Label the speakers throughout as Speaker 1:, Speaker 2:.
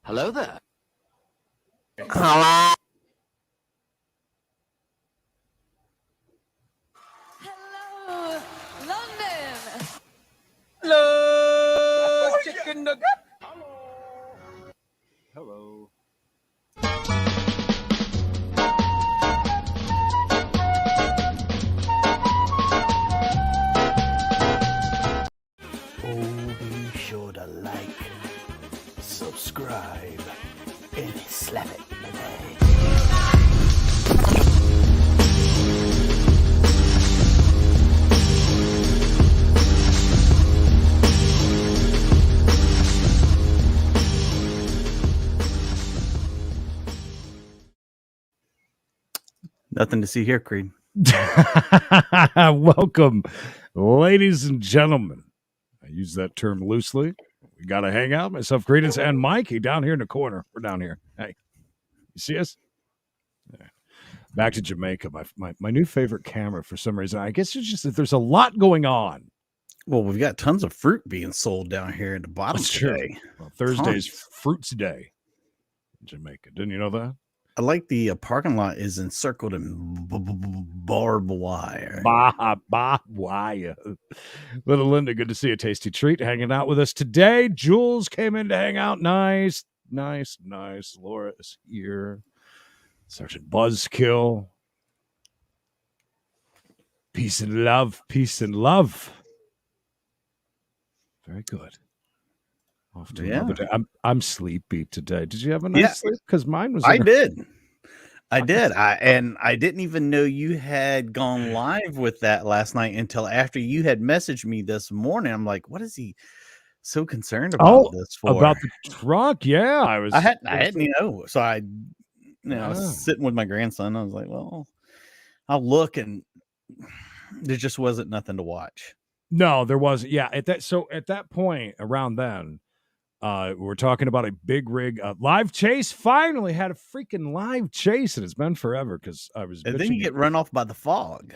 Speaker 1: Hello there.
Speaker 2: Hello.
Speaker 3: Hello, London.
Speaker 1: Hello, chicken nugget. Hello.
Speaker 2: Oh, be sure to like, subscribe, and slap it, baby. Nothing to see here, Creed.
Speaker 4: Welcome, ladies and gentlemen. I use that term loosely. We got a hangout. Myself, Creedence, and Mikey down here in the corner. We're down here. Hey, you see us? Yeah. Back to Jamaica. My new favorite camera for some reason. I guess it's just that there's a lot going on.
Speaker 2: Well, we've got tons of fruit being sold down here at the bottom
Speaker 4: That's true.
Speaker 2: today.
Speaker 4: Well, Thursday's
Speaker 2: Tons.
Speaker 4: Fruits Day in Jamaica. Didn't you know that?
Speaker 2: I like the parking lot is encircled in barbed wire.
Speaker 4: Barbed wire. Little Linda, good to see you. Tasty treat hanging out with us today. Jules came in to hang out. Nice. Laura is here. Sergeant Buzzkill. Peace and love. Very good. Off to another day. I'm sleepy today. Did you have a nice sleep? Because mine was.
Speaker 2: I did. I didn't even know you had gone live with that last night until after you had messaged me this morning. I'm like, what is he so concerned about this for?
Speaker 4: About the truck? Yeah,
Speaker 2: I hadn't, so I was sitting with my grandson. I was like, well, I'll look, and there just wasn't nothing to watch.
Speaker 4: No, there wasn't. Yeah, at that point around then, we're talking about a big rig live chase. Finally had a freaking live chase, and it's been forever because I was.
Speaker 2: And then you get run off by the fog.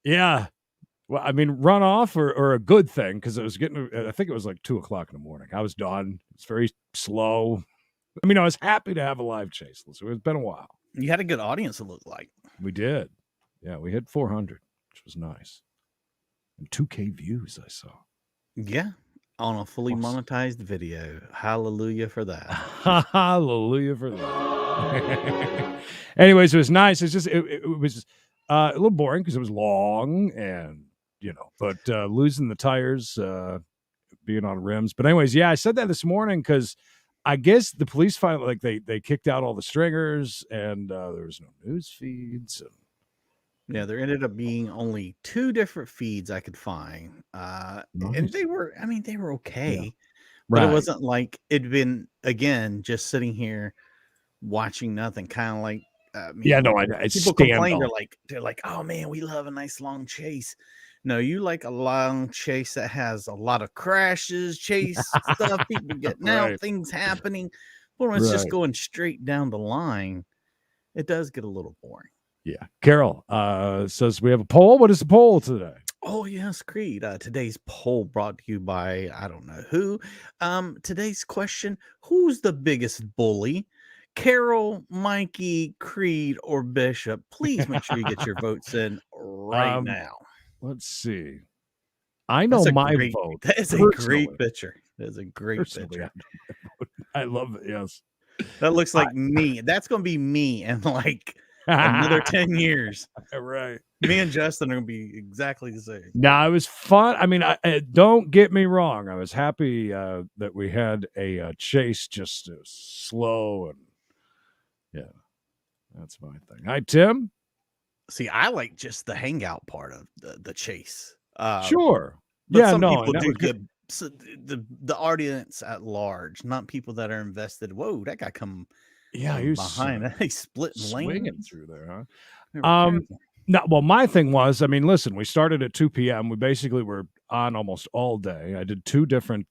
Speaker 4: Yeah, well, I mean, run off or a good thing because it was getting. I think it was like 2:00 in the morning. I was done. It's very slow. I mean, I was happy to have a live chase. So it's been a while.
Speaker 2: You had a good audience. It looked like
Speaker 4: we did. Yeah, we hit 400, which was nice, and 2K views. I saw.
Speaker 2: Yeah. On a fully monetized video. Hallelujah for that.
Speaker 4: Hallelujah for that. Anyways, it was nice. It's just it was a little boring because it was long and but losing the tires, being on rims. But anyways, yeah, I said that this morning because I guess the police finally they kicked out all the stringers and there was no news feeds.
Speaker 2: Yeah, there ended up being only 2 different feeds I could find.
Speaker 4: Nice.
Speaker 2: And they were okay.
Speaker 4: Yeah.
Speaker 2: But it wasn't like it'd been, again, just sitting here watching nothing, kind of like people complain. They're like, oh man, we love a nice long chase. No, you like a long chase that has a lot of crashes, chase stuff, people getting out, things happening. But when it's just going straight down the line, it does get a little boring.
Speaker 4: Yeah. Carol says we have a poll. What is the poll today?
Speaker 2: Oh, yes, Creed. Today's poll brought to you by, I don't know who. Today's question, who's the biggest bully? Carol, Mikey, Creed, or Bishop? Please make sure you get your votes in right now.
Speaker 4: Let's see. I know my vote.
Speaker 2: That is a great picture. That is a great picture.
Speaker 4: I love it, yes.
Speaker 2: That looks like me. That's going to be me in like another 10 years.
Speaker 4: Right.
Speaker 2: Me and Justin are going to be exactly the same.
Speaker 4: No, it was fun. I mean, don't get me wrong. I was happy that we had a chase just slow and yeah, that's my thing. Hi, Tim.
Speaker 2: See, I like just the hangout part of the chase.
Speaker 4: Sure.
Speaker 2: But some people do get the audience at large, not people that are invested. Whoa, that guy come behind that. He's splitting
Speaker 4: swinging through there, huh? No, well, my thing was, I mean, listen, we started at 2 p.m. We basically were on almost all day. I did 2 different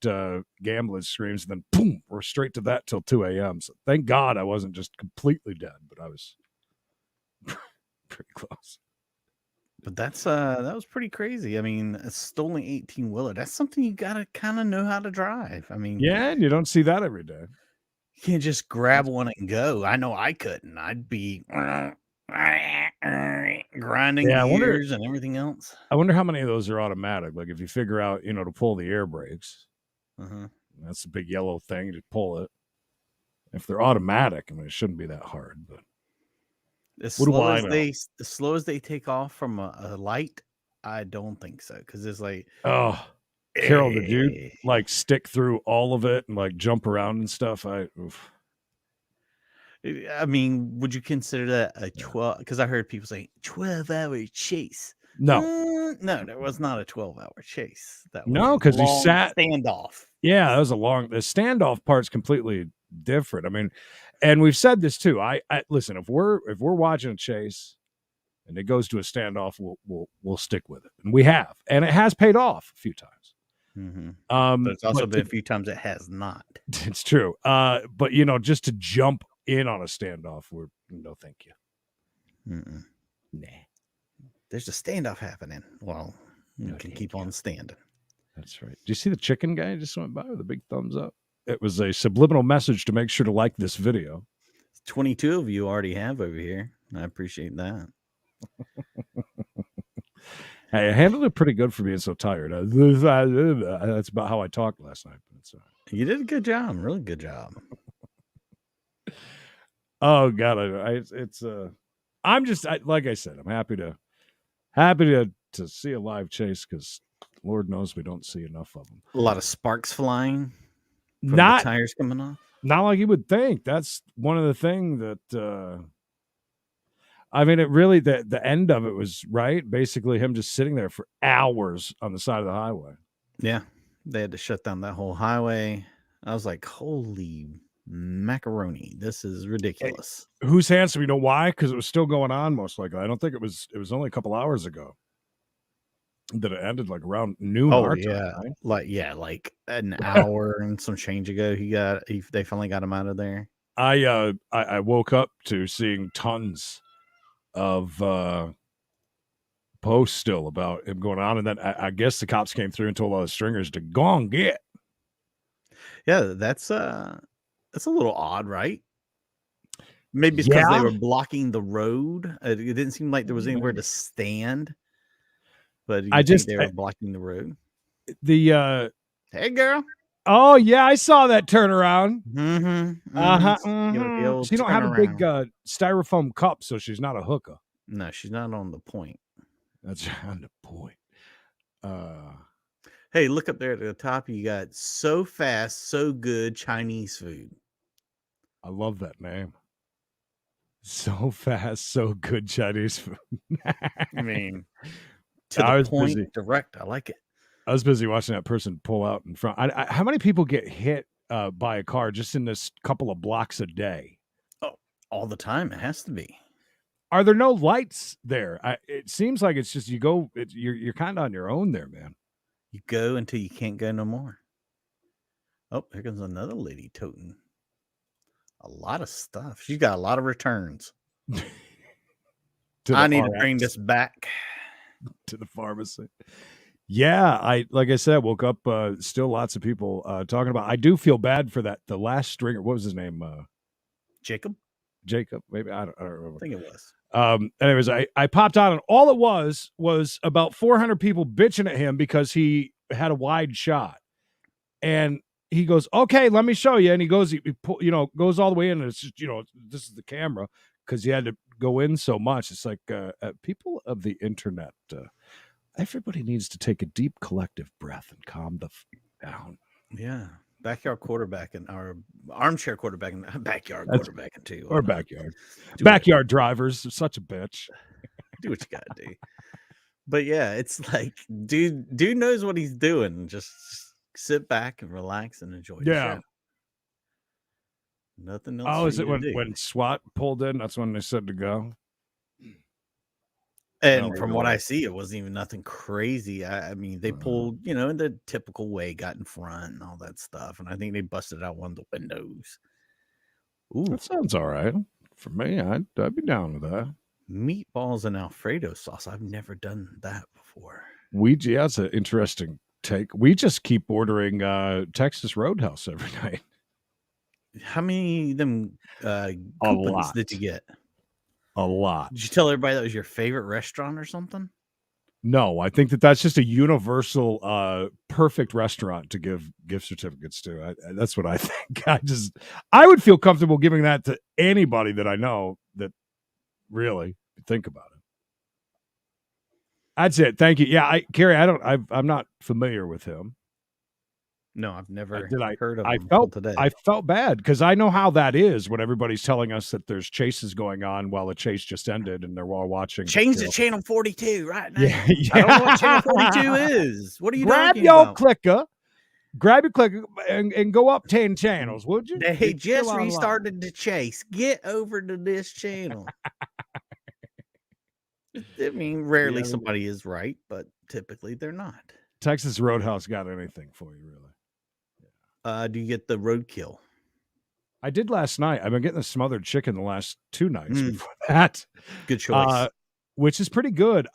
Speaker 4: gambling streams, and then boom, we're straight to that till 2 a.m. So thank God I wasn't just completely dead, but I was pretty close.
Speaker 2: But that was pretty crazy. I mean, a stolen 18-wheeler, that's something you got to kind of know how to drive. I mean,
Speaker 4: yeah, and you don't see that every day.
Speaker 2: You can't just grab one and go. I know I couldn't. I'd be grinding gears and everything else.
Speaker 4: I wonder how many of those are automatic. Like if you figure out, to pull the air brakes, that's a big yellow thing to pull it. If they're automatic, I mean, it shouldn't be that hard. But
Speaker 2: as slow as they take off from a light, I don't think so. Because it's like,
Speaker 4: oh, Carol, did you like stick through all of it and like jump around and stuff? I
Speaker 2: mean, would you consider that a 12? Because I heard people say 12-hour chase.
Speaker 4: No,
Speaker 2: no, there was not a 12-hour chase. That
Speaker 4: was because he sat
Speaker 2: standoff.
Speaker 4: Yeah, that was the standoff part's completely different. I mean, and we've said this too. I listen, if we're watching a chase and it goes to a standoff, we'll stick with it, and we have, and it has paid off a few times.
Speaker 2: But it's also been a few times it has not.
Speaker 4: It's true. But just to jump in on a standoff, we're no, thank you.
Speaker 2: Nah. There's a standoff happening. Well, you can keep on standing.
Speaker 4: That's right. Do you see the chicken guy just went by with a big thumbs up? It was a subliminal message to make sure to like this video. 22
Speaker 2: of you already have over here. I appreciate that.
Speaker 4: Hey, I handled it pretty good for being so tired. That's about how I talked last night.
Speaker 2: You did a good job. Really good job.
Speaker 4: Oh God, I'm just like I said, I'm happy to see a live chase because Lord knows we don't see enough of them.
Speaker 2: A lot of sparks flying. From the tires coming off.
Speaker 4: Not like you would think. That's one of the things that. I mean, it really the end of it was right. Basically, him just sitting there for hours on the side of the highway.
Speaker 2: Yeah, they had to shut down that whole highway. I was like, holy macaroni, this is ridiculous.
Speaker 4: Hey, whose hands do we know why? Because it was still going on, most likely. I don't think it was only a couple hours ago that it ended, like around noon.
Speaker 2: Oh yeah, time, right? like an hour and some change ago. They finally got him out of there.
Speaker 4: I woke up to seeing tons of posts still about him going on, and then I guess the cops came through and told all the stringers to go on get.
Speaker 2: Yeah, that's a little odd, right? Maybe it's because they were blocking the road. It didn't seem like there was anywhere to stand. But they were blocking the road.
Speaker 4: Hey girl. Oh yeah, I saw that turnaround. She don't have a big styrofoam cup, so she's not a hooker.
Speaker 2: No, she's not on the point.
Speaker 4: That's on the point.
Speaker 2: Hey, look up there at the top. You got So Fast, So Good Chinese food.
Speaker 4: I love that name. So Fast, So Good Chinese food.
Speaker 2: I mean, to the point, busy. Direct. I like it.
Speaker 4: I was busy watching that person pull out in front. How many people get hit by a car just in this couple of blocks a day?
Speaker 2: Oh, all the time. It has to be.
Speaker 4: Are there no lights there? It seems like it's just you go. You're kind of on your own there, man.
Speaker 2: You go until you can't go no more. Oh, here comes another lady toting a lot of stuff. She's got a lot of returns. I need to bring this back
Speaker 4: to the pharmacy. Yeah, like I said, woke up. Still lots of people talking about. I do feel bad for that. The last stringer, what was his name?
Speaker 2: Jacob,
Speaker 4: maybe I don't remember.
Speaker 2: I think it was.
Speaker 4: Anyways, I popped on, and all it was about 400 people bitching at him because he had a wide shot, and he goes, "Okay, let me show you." And he goes, goes all the way in, and it's just, this is the camera because he had to go in so much. It's like people of the internet. Everybody needs to take a deep collective breath and calm the down.
Speaker 2: Yeah. Backyard quarterbacking or armchair quarterbacking, backyard quarterbacking too.
Speaker 4: Or backyard. Backyard drivers are such a bitch.
Speaker 2: Do what you gotta do. But yeah, it's like dude knows what he's doing. Just sit back and relax and enjoy the show. Nothing else.
Speaker 4: Oh, is it when SWAT pulled in? That's when they said to go.
Speaker 2: And from what I see, it wasn't even nothing crazy. I mean, they pulled, in the typical way, got in front and all that stuff. And I think they busted out one of the windows.
Speaker 4: Ooh, that sounds all right for me. I'd be down with that.
Speaker 2: Meatballs and Alfredo sauce. I've never done that before.
Speaker 4: That's an interesting take. We just keep ordering Texas Roadhouse every night.
Speaker 2: How many of them coupons did you get?
Speaker 4: A lot.
Speaker 2: Did you tell everybody that was your favorite restaurant or something?
Speaker 4: No, I think that's just a universal, perfect restaurant to give gift certificates to. That's what I think. I would feel comfortable giving that to anybody that I know that really think about it. That's it. Thank you. Yeah, Kerry, I'm not familiar with him.
Speaker 2: No, I've never
Speaker 4: heard
Speaker 2: of him until today.
Speaker 4: I felt bad because I know how that is when everybody's telling us that there's chases going on while a chase just ended and they're all watching.
Speaker 2: Change to channel 42 right now.
Speaker 4: Yeah.
Speaker 2: I don't know what channel 42 is. What are you
Speaker 4: Grab
Speaker 2: talking
Speaker 4: your
Speaker 2: about?
Speaker 4: clicker. Grab your clicker and go up 10 channels, would you?
Speaker 2: They just restarted the chase. Get over to this channel. I mean, rarely somebody is right, but typically they're not.
Speaker 4: Texas Roadhouse got anything for you, really?
Speaker 2: Do you get the roadkill?
Speaker 4: I did last night. I've been getting the smothered chicken the last 2 nights before that.
Speaker 2: Good choice.
Speaker 4: Which is pretty good.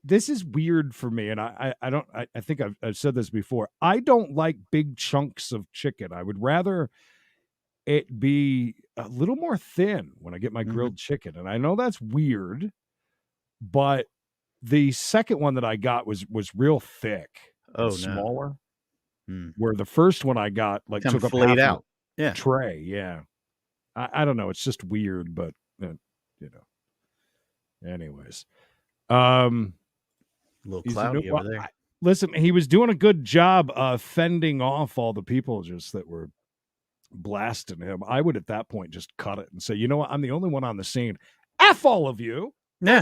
Speaker 4: This is weird for me, and I think I've said this before. I don't like big chunks of chicken. I would rather it be a little more thin when I get my grilled chicken. And I know that's weird, but the second one that I got was real thick. Smaller. Where the first one I got took up half
Speaker 2: out.
Speaker 4: Yeah. Tray. Yeah. I don't know. It's just weird, but anyways,
Speaker 2: a little cloudy over there.
Speaker 4: Listen, he was doing a good job fending off all the people just that were blasting him. I would at that point just cut it and say, you know what? I'm the only one on the scene. F all of you.
Speaker 2: Yeah.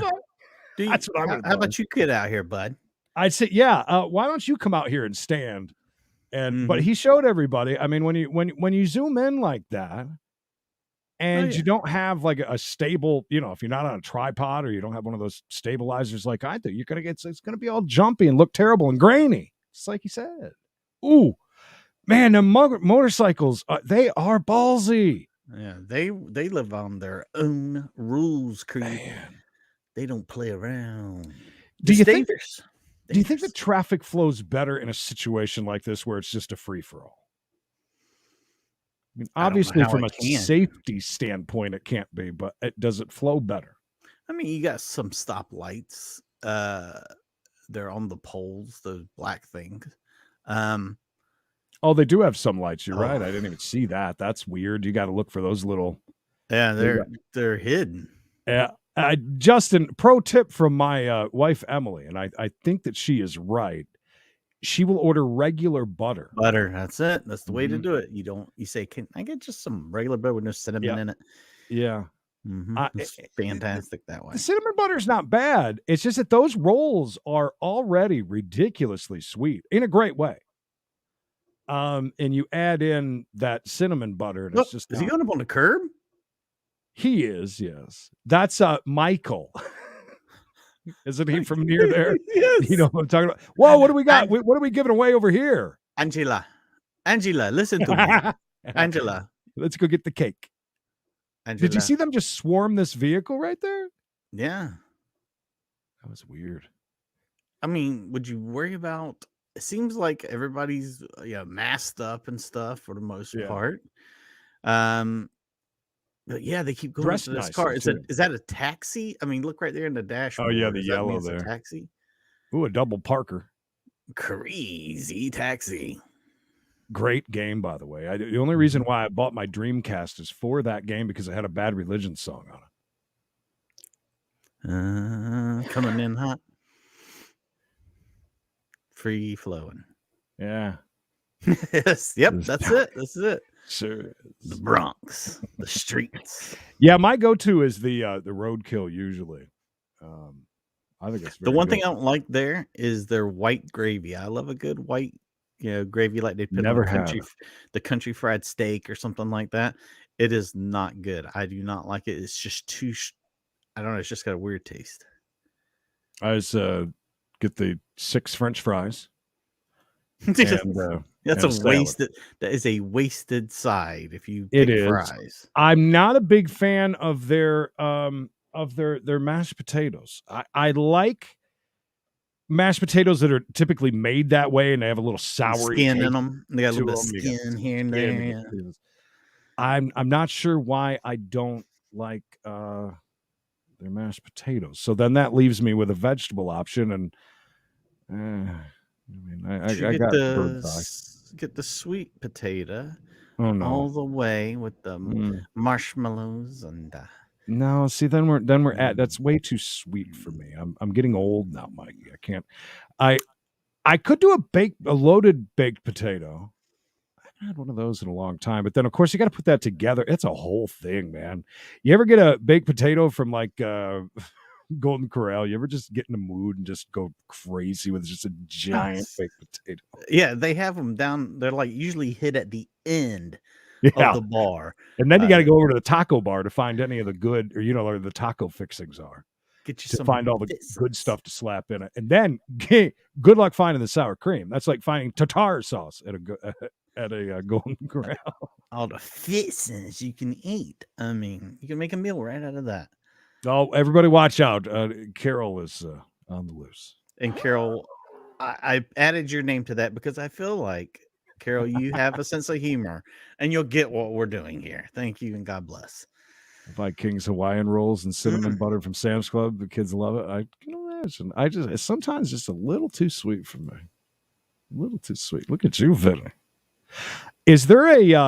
Speaker 4: That's what I would.
Speaker 2: How about you get out here, bud?
Speaker 4: I'd say, yeah. Why don't you come out here and stand? And but he showed everybody. I mean, when you zoom in like that, and you don't have like a stable, if you're not on a tripod or you don't have one of those stabilizers like I do, it's gonna be all jumpy and look terrible and grainy. Just like he said. Ooh, man, the motorcycles, they are ballsy.
Speaker 2: Yeah, they live on their own rules, Creed. They don't play around.
Speaker 4: Do you think the traffic flows better in a situation like this where it's just a free-for-all? I mean, obviously, from a safety standpoint, it can't be, but does it flow better?
Speaker 2: I mean, you got some stoplights. They're on the poles, those black things.
Speaker 4: Oh, they do have some lights. You're right. I didn't even see that. That's weird. You got to look for those little.
Speaker 2: Yeah, they're hidden.
Speaker 4: Yeah. Justin, pro tip from my wife, Emily, and I think that she is right. She will order regular butter.
Speaker 2: Butter, that's it. That's the way to do it. You say, can I get just some regular butter with no cinnamon in it?
Speaker 4: Yeah.
Speaker 2: It's fantastic that way.
Speaker 4: The cinnamon butter is not bad. It's just that those rolls are already ridiculously sweet in a great way. And you add in that cinnamon butter, and it's just
Speaker 2: is he going up on the curb?
Speaker 4: He is, yes. That's Michael. Isn't he from near there?
Speaker 2: Yes.
Speaker 4: You know what I'm talking about? Whoa, what do we got? What are we giving away over here?
Speaker 2: Angela, listen to me. Angela.
Speaker 4: Let's go get the cake.
Speaker 2: Angela.
Speaker 4: Did you see them just swarm this vehicle right there?
Speaker 2: Yeah.
Speaker 4: That was weird.
Speaker 2: I mean, would you worry about, it seems like everybody's masked up and stuff for the most part. But yeah, they keep going to this car. Is that a taxi? I mean, look right there in the dashboard.
Speaker 4: Oh yeah, the yellow there.
Speaker 2: A taxi.
Speaker 4: Ooh, a double Parker.
Speaker 2: Crazy taxi.
Speaker 4: Great game, by the way. The only reason why I bought my Dreamcast is for that game because it had a Bad Religion song
Speaker 2: on it. Coming in hot. Free flowing.
Speaker 4: Yeah.
Speaker 2: Yes. Yep. That's it. This is it.
Speaker 4: Sure.
Speaker 2: The Bronx, the streets.
Speaker 4: Yeah, my go-to is the roadkill usually. I think it's
Speaker 2: the one thing I don't like there is their white gravy. I love a good white, gravy like they put on the country fried steak or something like that. It is not good. I do not like it. It's just too. I don't know. It's just got a weird taste.
Speaker 4: I just get the 6 French fries.
Speaker 2: That's a wasted. That is a wasted side. If you
Speaker 4: pick
Speaker 2: fries,
Speaker 4: I'm not a big fan of their mashed potatoes. I like mashed potatoes that are typically made that way, and they have a little sour
Speaker 2: skin in them. They got a little bit of skin here and there.
Speaker 4: I'm not sure why I don't like their mashed potatoes. So then that leaves me with a vegetable option, and I got bird's eye.
Speaker 2: Get the sweet potato.
Speaker 4: Oh no!
Speaker 2: All the way with the marshmallows and.
Speaker 4: No, see, then we're at that's way too sweet for me. I'm getting old now, Mikey. I can't. I could do a loaded baked potato. I haven't had one of those in a long time. But then, of course, you got to put that together. It's a whole thing, man. You ever get a baked potato from like Golden Corral? You ever just get in the mood and just go crazy with just a giant baked potato?
Speaker 2: Yeah, they have them down. They're like usually hit at the end of the bar.
Speaker 4: And then you got to go over to the taco bar to find any of the good, or where the taco fixings are.
Speaker 2: Get you
Speaker 4: to
Speaker 2: some
Speaker 4: find all the good stuff to slap in it. And then good luck finding the sour cream. That's like finding tartar sauce at a Golden Corral.
Speaker 2: All the fixings you can eat. I mean, you can make a meal right out of that.
Speaker 4: Oh, everybody watch out. Carol is on the loose.
Speaker 2: And Carol, I added your name to that because I feel like, Carol, you have a sense of humor and you'll get what we're doing here. Thank you and God bless.
Speaker 4: Vikings Hawaiian rolls and cinnamon butter from Sam's Club. The kids love it. I can imagine. It's sometimes just a little too sweet for me. A little too sweet. Look at you, Vinny. Is there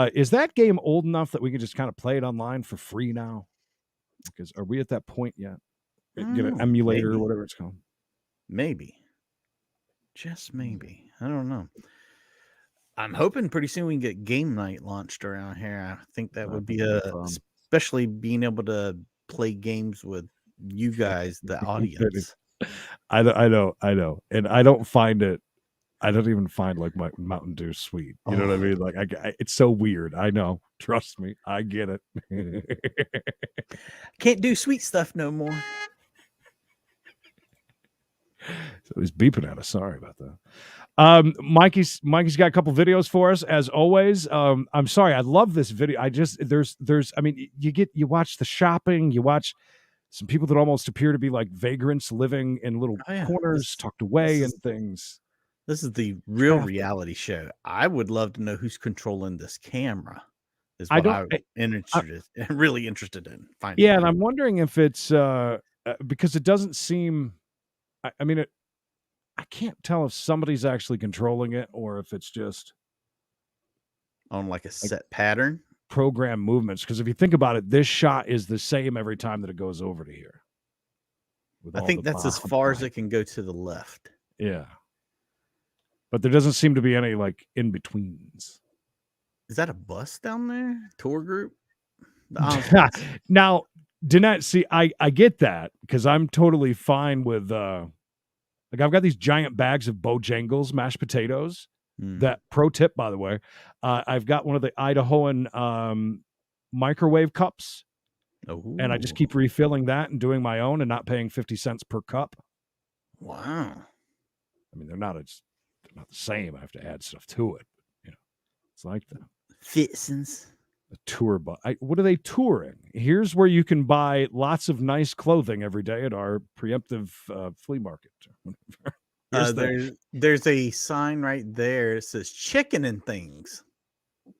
Speaker 4: is that game old enough that we can just kind of play it online for free now? Because are we at that point yet? Get an emulator or whatever it's called.
Speaker 2: Maybe. Just maybe. I don't know. I'm hoping pretty soon we can get game night launched around here. I think that would be especially being able to play games with you guys, the audience.
Speaker 4: I know. And I don't even find like my Mountain Dew sweet. You know what I mean? Like it's so weird. I know. Trust me. I get it.
Speaker 2: Can't do sweet stuff no more.
Speaker 4: So he's beeping at us. Sorry about that. Mikey's got a couple videos for us as always. I'm sorry. I love this video. I mean, you watch the shopping, you watch some people that almost appear to be like vagrants living in little corners, tucked away and things.
Speaker 2: This is the real reality show. I would love to know who's controlling this camera. Is what I'm really interested in finding.
Speaker 4: Yeah, and I'm wondering if it's because it doesn't seem. I mean, I can't tell if somebody's actually controlling it or if it's just
Speaker 2: on like a set pattern,
Speaker 4: program movements. Because if you think about it, this shot is the same every time that it goes over to here.
Speaker 2: I think that's as far as it can go to the left.
Speaker 4: Yeah. But there doesn't seem to be any like in betweens.
Speaker 2: Is that a bus down there? Tour group?
Speaker 4: Now, Danette, see, I get that because I'm totally fine with like I've got these giant bags of Bojangles mashed potatoes. That pro tip, by the way, I've got one of the Idahoan microwave cups, and I just keep refilling that and doing my own and not paying 50 cents per cup.
Speaker 2: Wow.
Speaker 4: I mean, they're not the same. I have to add stuff to it. It's like that.
Speaker 2: Fixins.
Speaker 4: A tour bus. What are they touring? Here's where you can buy lots of nice clothing every day at our preemptive flea market.
Speaker 2: There's a sign right there that says chicken and things.
Speaker 4: I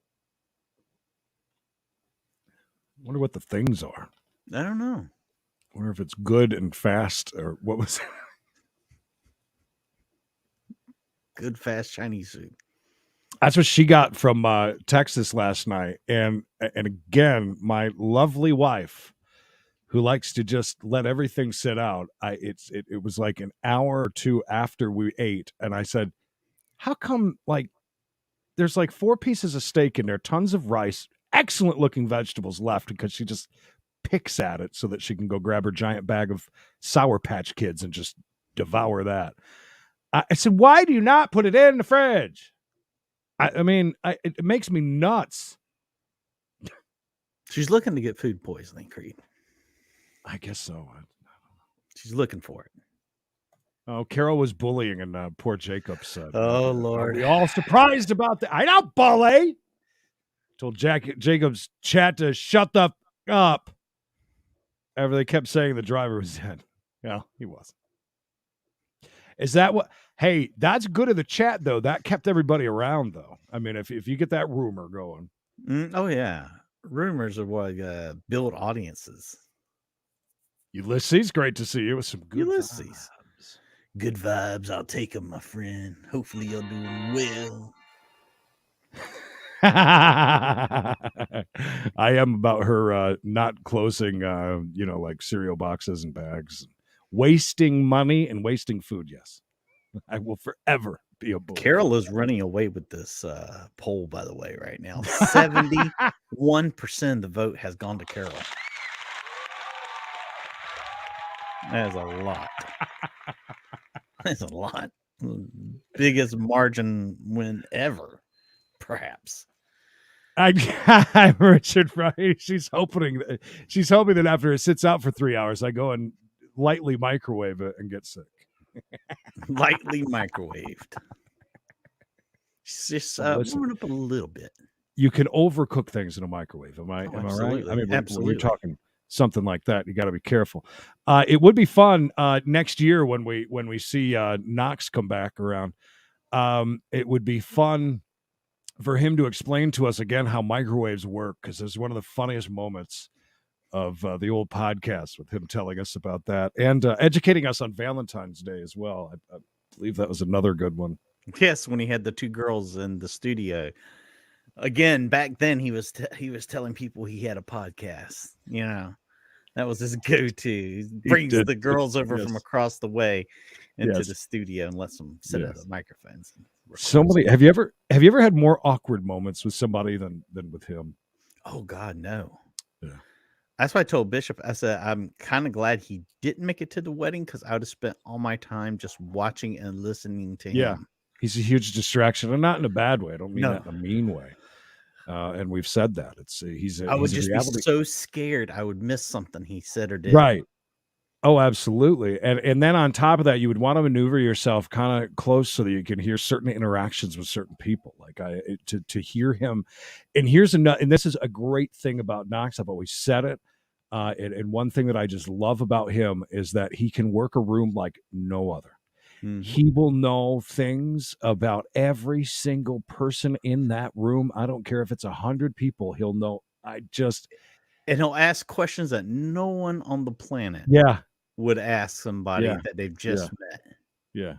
Speaker 4: wonder what the things are.
Speaker 2: I don't know.
Speaker 4: I wonder if it's good and fast or what was it?
Speaker 2: Good, fast Chinese food.
Speaker 4: That's what she got from Texas last night. And again, my lovely wife, who likes to just let everything sit out. It was like an hour or two after we ate. And I said, how come like there's like 4 pieces of steak in there, tons of rice, excellent looking vegetables left, because she just picks at it so that she can go grab her giant bag of Sour Patch Kids and just devour that. I said, why do you not put it in the fridge? I mean, it makes me nuts.
Speaker 2: She's looking to get food poisoning, Creed.
Speaker 4: I guess so.
Speaker 2: She's looking for it.
Speaker 4: Oh, Carol was bullying, and poor Jacob said,
Speaker 2: "Oh Lord,
Speaker 4: are we all surprised about that? I don't bully." Told Jacob's chat to shut the up. After they kept saying the driver was dead. Yeah, he wasn't. Is that what? Hey, that's good of the chat though. That kept everybody around though. I mean, if you get that rumor going.
Speaker 2: Oh yeah. rumors are what build audiences.
Speaker 4: Ulysses, great to see you with some good
Speaker 2: Ulysses.
Speaker 4: vibes.
Speaker 2: Good vibes. I'll take them, my friend. Hopefully you're doing well.
Speaker 4: I am about her not closing, like cereal boxes and bags, wasting money and wasting food. Yes, I will forever be a bull.
Speaker 2: Carol is running away with this poll, by the way, right now. 71% of the vote has gone to Carol. That is a lot. That's a lot. Biggest margin win ever, perhaps.
Speaker 4: I'm Richard, right? She's hoping that after it sits out for 3 hours, I go and lightly microwave it and get sick.
Speaker 2: Lightly microwaved. Just warm it up a little bit.
Speaker 4: You can overcook things in a microwave. Am I right? I mean, when we're talking something like that, you got to be careful. It would be fun next year when we see Knox come back around. It would be fun for him to explain to us again how microwaves work, because it's one of the funniest moments of the old podcast with him telling us about that and educating us on Valentine's Day as well. I believe that was another good one.
Speaker 2: Yes, when he had the two girls in the studio. Again, back then he was telling people he had a podcast. You know, that was his go-to. He brings the girls over from across the way into the studio and lets them sit at the microphones.
Speaker 4: Somebody, have you ever had more awkward moments with somebody than with him?
Speaker 2: Oh God, no.
Speaker 4: Yeah.
Speaker 2: That's why I told Bishop, I said, I'm kind of glad he didn't make it to the wedding, because I would have spent all my time just watching and listening to him.
Speaker 4: Yeah, he's a huge distraction, and not in a bad way. I don't mean that in a mean way. And we've said that. I would
Speaker 2: just be so scared I would miss something he said or did.
Speaker 4: Right. Oh, absolutely. And then on top of that, you would want to maneuver yourself kind of close so that you can hear certain interactions with certain people. Like to hear him. And and this is a great thing about Knox. I've always said it. And one thing that I just love about him is that he can work a room like no other. Mm-hmm. He will know things about every single person in that room. I don't care if it's 100 people. He'll know. And
Speaker 2: he'll ask questions that no one on the planet would ask somebody that they've just met.
Speaker 4: Yeah.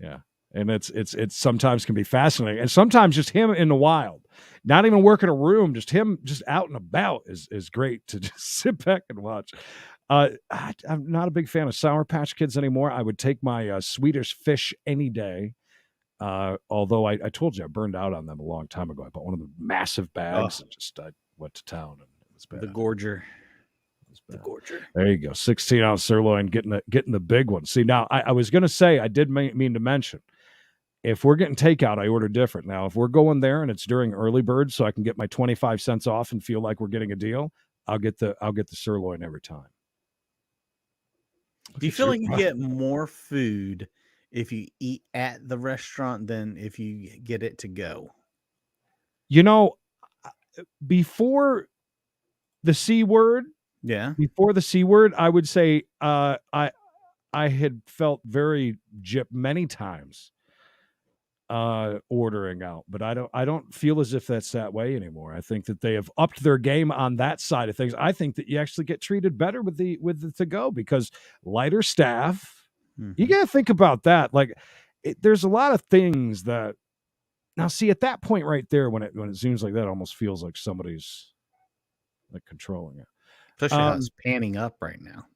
Speaker 4: Yeah. And it's sometimes can be fascinating. And sometimes just him in the wild, not even working a room, just him just out and about is great to just sit back and watch. I'm not a big fan of Sour Patch Kids anymore. I would take my Swedish Fish any day. Although I told you I burned out on them a long time ago. I bought one of the massive bags and I went to town, and it was bad.
Speaker 2: The Gorger. The Gorger.
Speaker 4: There you go. 16-ounce sirloin, getting the big one. See, now I was going to say, I did mean to mention, if we're getting takeout, I order different. Now, if we're going there and it's during early bird, so I can get my 25 cents off and feel like we're getting a deal, I'll get the sirloin every time.
Speaker 2: Do you feel like you get more food if you eat at the restaurant than if you get it to go?
Speaker 4: You know, before the C word, I would say I had felt very gypped many times ordering out, but I don't feel as if that's that way anymore. I think that they have upped their game on that side of things. I think that you actually get treated better with the to go, because lighter staff. Mm-hmm. You got to think about that. Like, there's a lot of things that now see at that point right there when it zooms like that, it almost feels like somebody's like controlling it.
Speaker 2: Especially how it's panning up right now.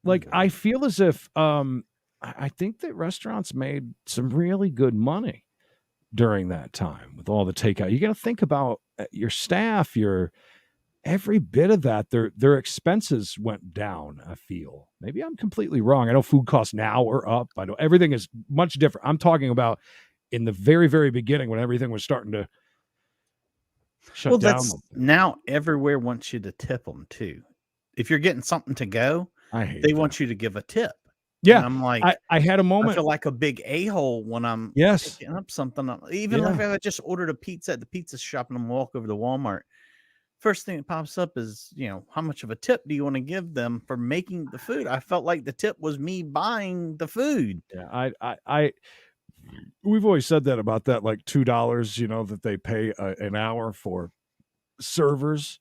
Speaker 4: Like, I feel as if I think that restaurants made some really good money during that time with all the takeout. You got to think about your staff, every bit of that. Their expenses went down, I feel. Maybe I'm completely wrong. I know food costs now are up. I know everything is much different. I'm talking about in the very, very beginning when everything was starting to shut down.
Speaker 2: Now everywhere wants you to tip them too. If you're getting something to go, they want you to give a tip.
Speaker 4: Yeah,
Speaker 2: and I'm like,
Speaker 4: I had a moment.
Speaker 2: I feel like a big a-hole when I'm picking up something. Even if I just ordered a pizza at the pizza shop and I'm walk over to Walmart, first thing that pops up is, how much of a tip do you want to give them for making the food? I felt like the tip was me buying the food.
Speaker 4: Yeah, we've always said that about that, like $2, that they pay an hour for servers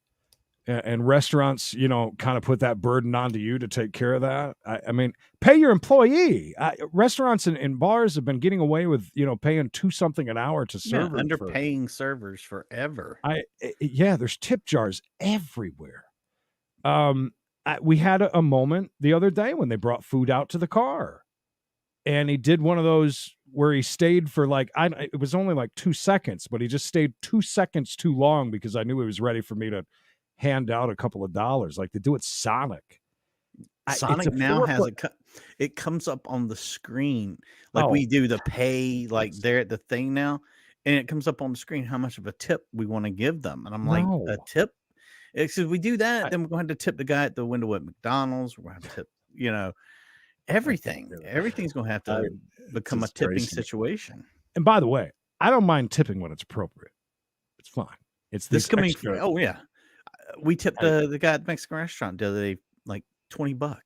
Speaker 4: and restaurants, you know, kind of put that burden onto you to take care of that. I mean, pay your employee. Restaurants and bars have been getting away with, you know, paying $2 something an hour to serve.
Speaker 2: Underpaying servers forever.
Speaker 4: There's tip jars everywhere. We had a moment the other day when they brought food out to the car, and he did one of those where he stayed for like, it was only like 2 seconds, but he just stayed 2 seconds too long because I knew he was ready for me to hand out a couple of dollars like they do at Sonic.
Speaker 2: Sonic now has it comes up on the screen like we do the pay, like they're at the thing now, and it comes up on the screen how much of a tip we want to give them. And I'm like, a tip? Because we do that, then we're going to tip the guy at the window at McDonald's. We're going to tip, you know, everything. Everything's going to have to become a tipping situation.
Speaker 4: And by the way, I don't mind tipping when it's appropriate. It's fine. It's this coming
Speaker 2: from. Oh yeah, we tipped the guy at the Mexican restaurant the other day like $20.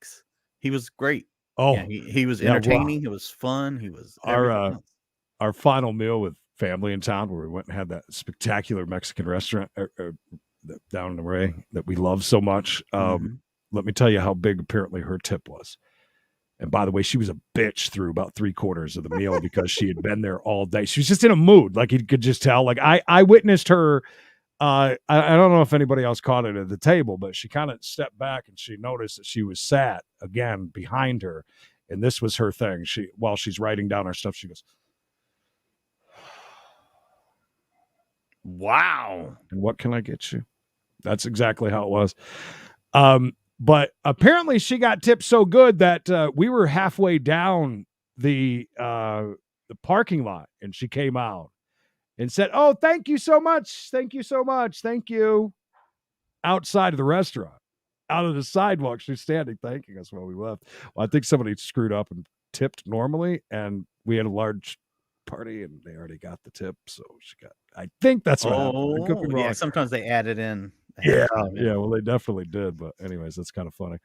Speaker 2: He was great.
Speaker 4: Oh,
Speaker 2: yeah, he was entertaining. Wow. It was fun. He was
Speaker 4: our final meal with family in town where we went and had that spectacular Mexican restaurant down in the Ray that we love so much. Let me tell you how big apparently her tip was. And by the way, she was a bitch through about 3/4 of the meal because she had been there all day. She was just in a mood. Like you could just tell. Like I witnessed her. I don't know if anybody else caught it at the table, but she kind of stepped back and she noticed that she was sat again behind her. And this was her thing. While she's writing down her stuff, she goes,
Speaker 2: "Wow.
Speaker 4: And what can I get you?" That's exactly how it was. But apparently she got tipped so good that we were halfway down the parking lot and she came out and said, "Oh, thank you so much. Thank you so much. Thank you." Outside of the restaurant, out of the sidewalk, she's standing thanking us while we left. Well, I think somebody screwed up and tipped normally, and we had a large party and they already got the tip. So she got, I think that's what happened. I could be wrong.
Speaker 2: Yeah, sometimes they add it in.
Speaker 4: Yeah, well, they definitely did. But anyways, that's kind of funny.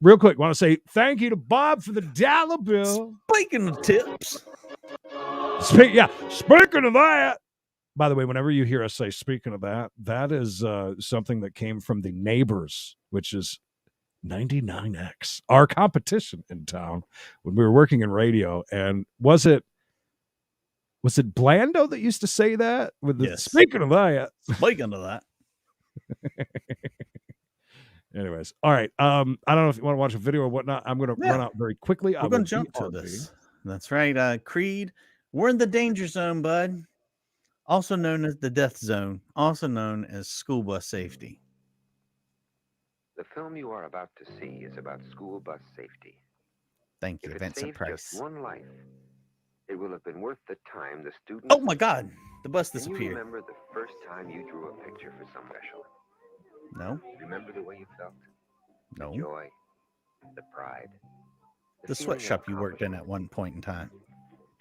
Speaker 4: Real quick, want to say thank you to Bob for the dollar bill.
Speaker 2: Speaking of tips.
Speaker 4: Speaking of that, by the way, whenever you hear us say speaking of that, that is something that came from the Neighbors, which is 99X, our competition in town when we were working in radio. And was it Blando that used to say that?
Speaker 2: Yes.
Speaker 4: Speaking of that.
Speaker 2: Speaking of that.
Speaker 4: Anyways, all right. I don't know if you want to watch a video or whatnot. I'm going to run out very quickly.
Speaker 2: We're going to jump to this. That's right. Creed, we're in the danger zone, bud. Also known as the death zone. Also known as school bus safety.
Speaker 5: The film you are about to see is about school bus safety.
Speaker 2: Thank you, Vincent Price.
Speaker 5: Just one life, it will have been worth the time the students...
Speaker 2: Oh my God, the bus disappeared.
Speaker 5: Can you remember the first time you drew a picture for some special?
Speaker 2: No.
Speaker 5: Remember the way you felt?
Speaker 2: No.
Speaker 5: The joy, the pride.
Speaker 2: The sweatshop you worked in at one point in time.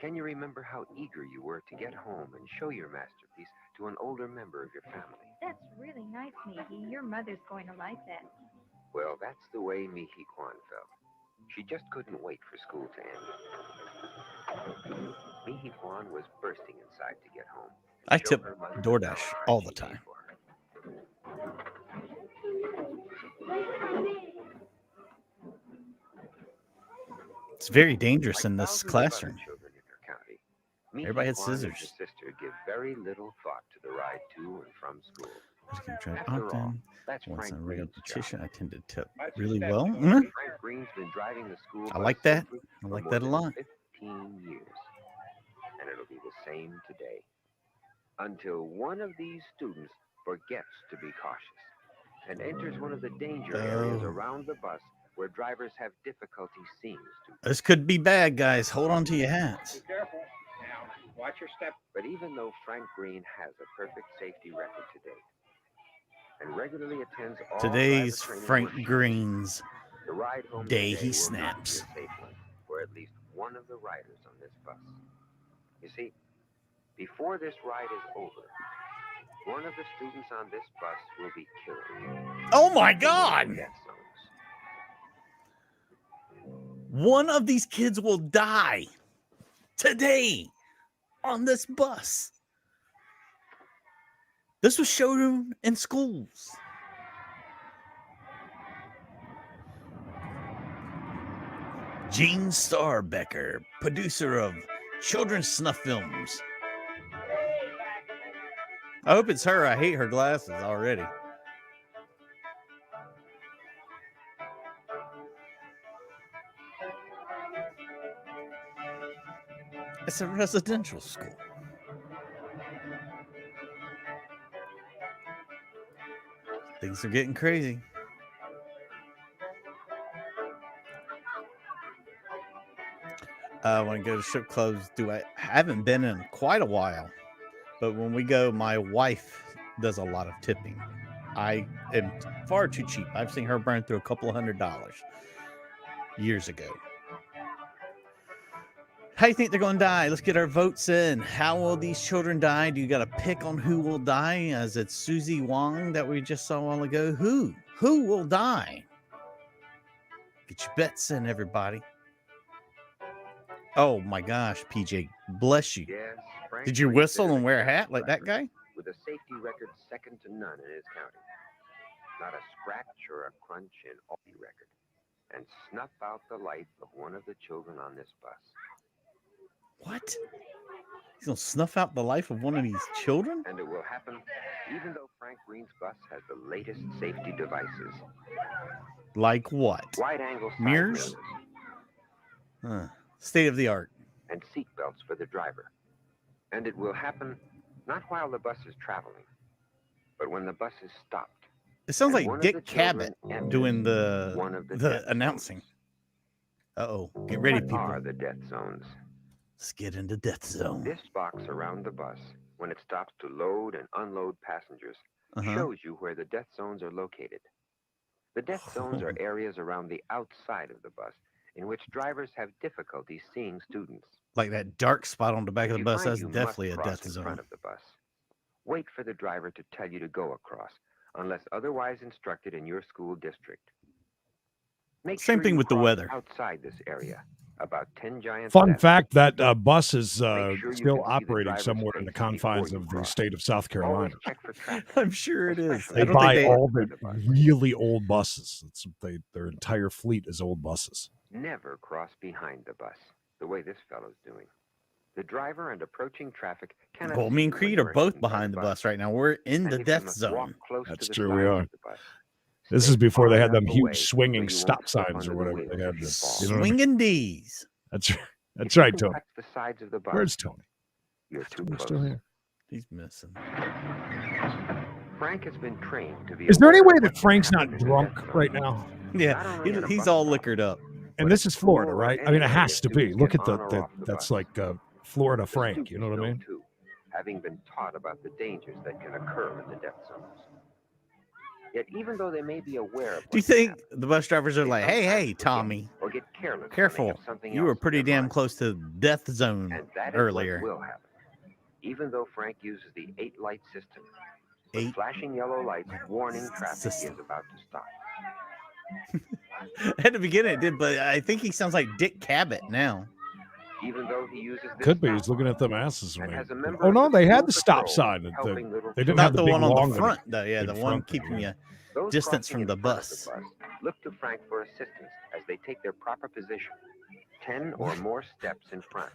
Speaker 5: Can you remember how eager you were to get home and show your masterpiece to an older member of your family?
Speaker 6: That's really nice, Miki. Your mother's going to like that.
Speaker 5: Well, that's the way Miki Kwan felt. She just couldn't wait for school to end. Miki Kwan was bursting inside to get home.
Speaker 2: I tip DoorDash all the time. It's very dangerous in this classroom. Everybody had scissors.
Speaker 5: Sister give very little thought to the ride to and from school.
Speaker 2: Once in a regular petition, I tend to tip really well.
Speaker 5: Frank Green's been driving the school
Speaker 2: I like that. I like that a lot.
Speaker 5: 15 years. And it'll be the same today. Until one of these students forgets to be cautious and enters one of the danger areas around the bus where drivers have difficulty seeing students.
Speaker 2: This could be bad, guys. Hold on to your hats.
Speaker 5: Be careful. Now, watch your step. But even though Frank Green has a perfect safety record today and regularly attends all
Speaker 2: today's Frank Green's
Speaker 5: the ride home
Speaker 2: day he snaps.
Speaker 5: For at least one of the riders on this bus. You see, before this ride is over, one of the students on this bus will be killed.
Speaker 2: Oh my God! One of these kids will die today on this bus. This was shown in schools. Gene Starbecker, producer of children's snuff films. I hope it's her. I hate her glasses already. It's a residential school. Things are getting crazy. When I go to strip clubs, I haven't been in quite a while, but when we go, my wife does a lot of tipping. I am far too cheap. I've seen her burn through a couple of $100 years ago. How do you think they're going to die? Let's get our votes in. How will these children die? Do you got to pick on who will die? As it's Susie Wong that we just saw a while ago. Who will die? Get your bets in, everybody. Oh my gosh, PJ, bless you.
Speaker 5: Yes, Frank
Speaker 2: Did you
Speaker 5: was
Speaker 2: whistle and
Speaker 5: considered
Speaker 2: wear a
Speaker 5: best
Speaker 2: hat like that
Speaker 5: driver,
Speaker 2: guy?
Speaker 5: with a safety record second to none in his county. Not a scratch or a crunch in all the record. And snuff out the life of one of the children on this bus.
Speaker 2: What? He's gonna snuff out the life of one of these children?
Speaker 5: And it will happen even though Frank Green's bus has the latest safety devices.
Speaker 2: Like what?
Speaker 5: Wide-angle side
Speaker 2: Mirrors? State of the art.
Speaker 5: and seat belts for the driver. And it will happen not while the bus is traveling, but when the bus is stopped.
Speaker 2: It sounds
Speaker 5: And
Speaker 2: like
Speaker 5: one of
Speaker 2: Dick
Speaker 5: the children
Speaker 2: Cabot
Speaker 5: enters
Speaker 2: doing
Speaker 5: one of the
Speaker 2: the
Speaker 5: death
Speaker 2: announcing.
Speaker 5: zones.
Speaker 2: Uh-oh. Get ready,
Speaker 5: What
Speaker 2: people.
Speaker 5: are the death zones?
Speaker 2: Let's get into Death Zone.
Speaker 5: This box around the bus, when it stops to load and unload passengers, shows you where the death zones are located. The death zones are areas around the outside of the bus in which drivers have difficulty seeing students.
Speaker 2: Like that dark spot on the back
Speaker 5: If
Speaker 2: of the
Speaker 5: you
Speaker 2: bus,
Speaker 5: find
Speaker 2: that's
Speaker 5: you must
Speaker 2: definitely a
Speaker 5: cross
Speaker 2: death
Speaker 5: in
Speaker 2: zone.
Speaker 5: front of the bus, wait for the driver to tell you to go across, unless otherwise instructed in your school district. Make
Speaker 2: Same
Speaker 5: sure
Speaker 2: thing
Speaker 5: you
Speaker 2: with the
Speaker 5: cross
Speaker 2: weather.
Speaker 5: Outside this area, about 10 giant
Speaker 4: Fun
Speaker 5: steps.
Speaker 4: fact, that bus is
Speaker 5: Sure you
Speaker 4: still
Speaker 5: can see the
Speaker 4: operating
Speaker 5: driver's
Speaker 4: somewhere in the
Speaker 5: face before
Speaker 4: confines
Speaker 5: you
Speaker 4: of the
Speaker 5: cross.
Speaker 4: state of South
Speaker 5: Always
Speaker 4: Carolina.
Speaker 5: check for traffic.
Speaker 2: I'm sure it is.
Speaker 5: Especially
Speaker 2: I
Speaker 4: They
Speaker 2: don't
Speaker 4: buy
Speaker 2: think
Speaker 4: all
Speaker 5: the
Speaker 4: the
Speaker 5: bus.
Speaker 4: really old buses. Their entire fleet is old buses.
Speaker 5: Never cross behind the bus, the way this fellow's doing. The driver and approaching traffic cannot
Speaker 2: Well,
Speaker 5: see
Speaker 2: me and
Speaker 5: you when
Speaker 2: Creed
Speaker 5: you
Speaker 2: are
Speaker 5: are
Speaker 2: both
Speaker 5: heading by
Speaker 2: behind the bus right now. We're in
Speaker 5: And
Speaker 2: the
Speaker 5: if you
Speaker 2: death
Speaker 5: must
Speaker 2: zone.
Speaker 5: walk close
Speaker 4: That's
Speaker 5: to the
Speaker 4: true, we
Speaker 5: sides
Speaker 4: are.
Speaker 5: of the bus,
Speaker 4: This
Speaker 5: stay
Speaker 4: is before they
Speaker 5: far
Speaker 4: had them
Speaker 5: enough
Speaker 4: huge
Speaker 5: away
Speaker 4: swinging
Speaker 5: so you
Speaker 4: stop
Speaker 5: won't slip
Speaker 4: signs or
Speaker 5: under the
Speaker 4: whatever
Speaker 5: wheels
Speaker 4: they had.
Speaker 5: if you
Speaker 4: This,
Speaker 5: fall.
Speaker 4: you know what I mean?
Speaker 2: Swinging D's.
Speaker 4: That's
Speaker 5: If
Speaker 4: right,
Speaker 5: you
Speaker 4: Tony.
Speaker 5: touch the sides of the bus,
Speaker 4: Where's Tony?
Speaker 5: you're too
Speaker 4: Tony's
Speaker 5: close.
Speaker 4: still here.
Speaker 2: He's missing.
Speaker 5: Frank has been trained to be
Speaker 4: Is there any
Speaker 5: aware
Speaker 4: way
Speaker 5: of
Speaker 4: that
Speaker 5: what
Speaker 4: Frank's
Speaker 5: happens
Speaker 4: not
Speaker 5: in the
Speaker 4: drunk
Speaker 5: death zone.
Speaker 4: right now?
Speaker 2: Yeah,
Speaker 5: Not only at a
Speaker 2: he's
Speaker 5: bus
Speaker 2: all
Speaker 5: stop,
Speaker 2: liquored up.
Speaker 4: And
Speaker 5: but
Speaker 4: this
Speaker 5: at
Speaker 4: is
Speaker 5: school
Speaker 4: Florida,
Speaker 5: or
Speaker 4: right? I
Speaker 5: any
Speaker 4: mean, it
Speaker 5: area
Speaker 4: has to be.
Speaker 5: students
Speaker 4: Look
Speaker 5: get
Speaker 4: at
Speaker 5: on or off the
Speaker 4: that's
Speaker 5: bus.
Speaker 4: like Florida
Speaker 5: The
Speaker 4: Frank. You know what I
Speaker 5: students
Speaker 4: mean?
Speaker 5: know, too, having been taught about the dangers that can occur in the death zones. Yet even though they may be aware of
Speaker 2: Do you
Speaker 5: what can
Speaker 2: think
Speaker 5: happen,
Speaker 2: the bus drivers are
Speaker 5: they
Speaker 2: like, hey,
Speaker 5: sometimes
Speaker 2: hey,
Speaker 5: forget
Speaker 2: Tommy,
Speaker 5: or get careless when they
Speaker 2: careful.
Speaker 5: have something
Speaker 2: You were
Speaker 5: else on
Speaker 2: pretty
Speaker 5: their
Speaker 2: damn
Speaker 5: mind.
Speaker 2: close to death zone
Speaker 5: And that is
Speaker 2: earlier.
Speaker 5: what will happen. Even though Frank uses the 8-light system, with
Speaker 2: 8
Speaker 5: flashing yellow lights warning traffic
Speaker 2: system.
Speaker 5: is about to stop.
Speaker 2: At the beginning it did, but I think he sounds like Dick Cabot now.
Speaker 5: Even though he uses this
Speaker 4: Could be.
Speaker 5: stop
Speaker 4: He's looking
Speaker 5: sign
Speaker 4: at them asses.
Speaker 5: and
Speaker 4: When
Speaker 5: has a
Speaker 4: they,
Speaker 5: member
Speaker 4: oh
Speaker 5: of
Speaker 4: no,
Speaker 5: the
Speaker 4: they had
Speaker 5: school
Speaker 4: the stop
Speaker 5: patrol
Speaker 4: sign.
Speaker 5: helping little
Speaker 4: They didn't
Speaker 2: Not
Speaker 4: have
Speaker 2: the
Speaker 4: the big
Speaker 2: one on
Speaker 4: long
Speaker 2: the front, though. Yeah,
Speaker 4: big
Speaker 2: the one
Speaker 4: front thing,
Speaker 2: keeping
Speaker 4: yeah.
Speaker 2: you
Speaker 5: Those
Speaker 2: distance
Speaker 5: crossing
Speaker 2: from
Speaker 5: in
Speaker 2: the
Speaker 5: front of
Speaker 2: bus.
Speaker 5: Look to Frank for assistance as they take their proper position. 10 or more steps in front.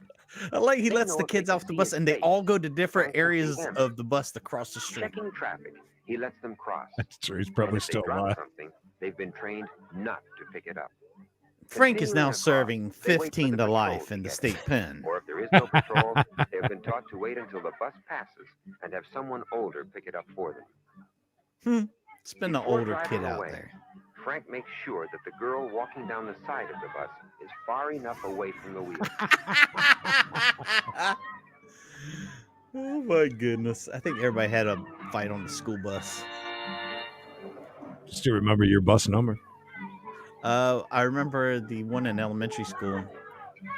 Speaker 2: I like he
Speaker 5: They
Speaker 2: lets
Speaker 5: know
Speaker 2: the
Speaker 5: if they
Speaker 2: kids
Speaker 5: can
Speaker 2: off the
Speaker 5: see
Speaker 2: bus
Speaker 5: his
Speaker 2: and they
Speaker 5: face,
Speaker 2: all go to different
Speaker 5: Frank will see
Speaker 2: areas
Speaker 5: them.
Speaker 2: of the bus to cross the street.
Speaker 5: Checking traffic, he lets them cross.
Speaker 4: That's true. He's
Speaker 5: And
Speaker 4: probably
Speaker 5: if they
Speaker 4: still
Speaker 5: drop
Speaker 4: alive.
Speaker 5: something, they've been trained not to pick it up.
Speaker 2: Frank is
Speaker 5: Continuing
Speaker 2: now
Speaker 5: across,
Speaker 2: serving
Speaker 5: they wait for
Speaker 2: 15
Speaker 5: the
Speaker 2: to
Speaker 5: patrol
Speaker 2: life
Speaker 5: to
Speaker 2: in the
Speaker 5: get
Speaker 2: state pen.
Speaker 5: Or if there is no patrol, they've been taught to wait until the bus passes and have someone older pick it up for them.
Speaker 2: It's been the
Speaker 5: Before
Speaker 2: older
Speaker 5: driving
Speaker 2: kid out
Speaker 5: away,
Speaker 2: there.
Speaker 5: Frank makes sure that the girl walking down the side of the bus is far enough away from the wheel.
Speaker 2: Oh my goodness. I think everybody had a fight on the school bus.
Speaker 4: Just to remember your bus number.
Speaker 2: I remember the one in elementary school.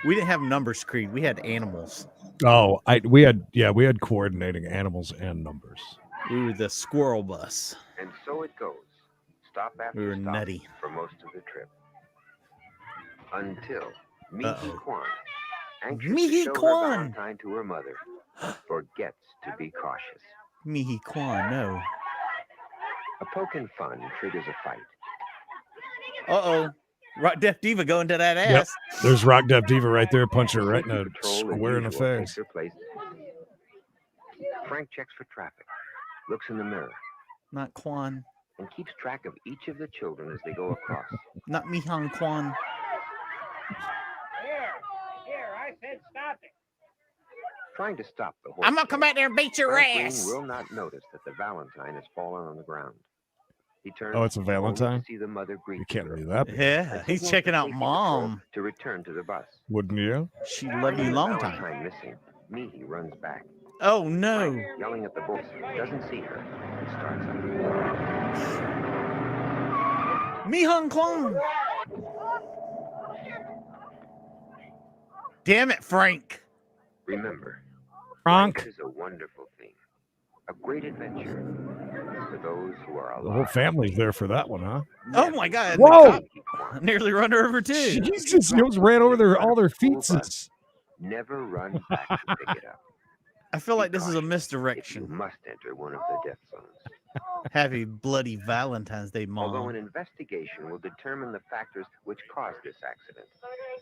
Speaker 2: We didn't have numbers, Creed. We had animals.
Speaker 4: Oh, we had coordinating animals and numbers.
Speaker 2: We were the squirrel bus.
Speaker 5: And so it goes, stop after
Speaker 2: We were
Speaker 5: stop
Speaker 2: nutty.
Speaker 5: for most of the trip. Until Mikey Kwan, anxious
Speaker 2: Mikey
Speaker 5: to show
Speaker 2: Kwan.
Speaker 5: her Valentine to her mother, forgets to be cautious.
Speaker 2: Mihi Kwan, no.
Speaker 5: A poke and fun triggers a fight.
Speaker 2: Uh-oh. Rock Deaf Diva going to that
Speaker 4: Yep.
Speaker 2: ass.
Speaker 4: There's Rock Deaf Diva right there, punching her right in
Speaker 5: Safety
Speaker 4: the
Speaker 5: patrol, as
Speaker 4: square in the
Speaker 5: usual, takes
Speaker 4: face.
Speaker 5: her place. Frank checks for traffic, looks in the mirror,
Speaker 2: Not Kwan.
Speaker 5: and keeps track of each of the children as they go across.
Speaker 2: Not Mihang Kwan.
Speaker 7: Here, I said stop it.
Speaker 5: Trying to stop the horse.
Speaker 2: I'm gonna come back there and beat your
Speaker 5: Frank
Speaker 2: ass.
Speaker 5: Green will not notice that the Valentine has fallen on the ground. He turns
Speaker 4: Oh, it's a Valentine?
Speaker 5: only to see the mother greet
Speaker 4: You
Speaker 5: the
Speaker 4: can't
Speaker 5: girl.
Speaker 4: do that.
Speaker 2: Yeah, he's
Speaker 5: Signals
Speaker 2: checking
Speaker 5: the
Speaker 2: out
Speaker 5: safety
Speaker 2: Mom.
Speaker 5: patrol to return to the bus.
Speaker 4: Wouldn't you?
Speaker 2: She love you
Speaker 5: With
Speaker 2: long time.
Speaker 5: Valentine missing, Mihi runs back.
Speaker 2: Oh no.
Speaker 5: Frank, yelling at the boys, doesn't see her and starts up.
Speaker 2: Mihang Kwan. Damn it, Frank.
Speaker 5: Remember,
Speaker 4: Frank.
Speaker 5: life is a wonderful thing, a great adventure for those who are alive.
Speaker 4: The whole family's there for that one, huh?
Speaker 2: Oh my God.
Speaker 4: Whoa!
Speaker 2: The cop nearly run her over too.
Speaker 4: Jesus, he almost ran over all their feetses.
Speaker 5: Never run back to pick it up.
Speaker 2: I feel like this is a
Speaker 5: If you
Speaker 2: misdirection.
Speaker 5: must enter one of the death zones.
Speaker 2: Happy bloody Valentine's Day,
Speaker 5: Although an
Speaker 2: Mom.
Speaker 5: investigation will determine the factors which caused this accident,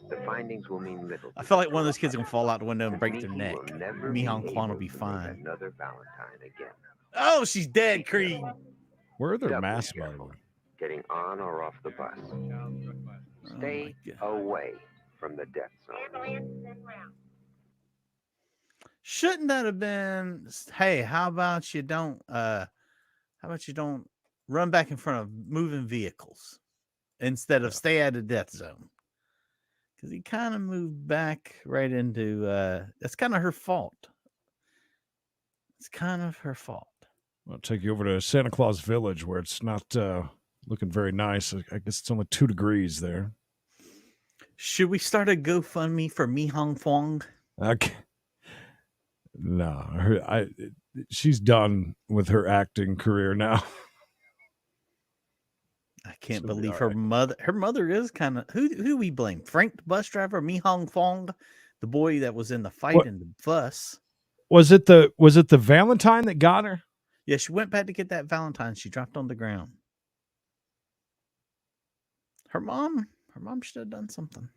Speaker 5: the findings will mean little.
Speaker 2: I feel like one of those kids is gonna fall out the window and break their
Speaker 5: Mihi
Speaker 2: neck.
Speaker 5: will never
Speaker 2: Mihang Kwan will
Speaker 5: able
Speaker 2: be
Speaker 5: to make
Speaker 2: fine.
Speaker 5: Another Valentine again.
Speaker 2: Oh, she's dead, Creed.
Speaker 4: Where are their
Speaker 5: Doubly
Speaker 4: masks, by the
Speaker 5: careful,
Speaker 4: way?
Speaker 5: getting on or off the bus.
Speaker 2: Oh
Speaker 5: Stay
Speaker 2: my God.
Speaker 5: away from the death zone.
Speaker 2: Shouldn't that have been? Hey, how about you don't run back in front of moving vehicles instead of stay at a death zone? Because he kind of moved back right into. That's kind of her fault. It's kind of her fault.
Speaker 4: I'll take you over to Santa Claus Village, where it's not looking very nice. I guess it's only 2 degrees there.
Speaker 2: Should we start a GoFundMe for Mihang Fong?
Speaker 4: Okay. No, she's done with her acting career now.
Speaker 2: I can't
Speaker 4: She'll be
Speaker 2: believe
Speaker 4: all
Speaker 2: her
Speaker 4: right.
Speaker 2: mother. Her mother is kind of who we blame? Frank the bus driver, Mihang Fong, the boy that was in the fight
Speaker 4: What?
Speaker 2: and the bus.
Speaker 4: Was it the Valentine that got her?
Speaker 2: Yeah, she went back to get that Valentine. She dropped on the ground. Her mom should have done something.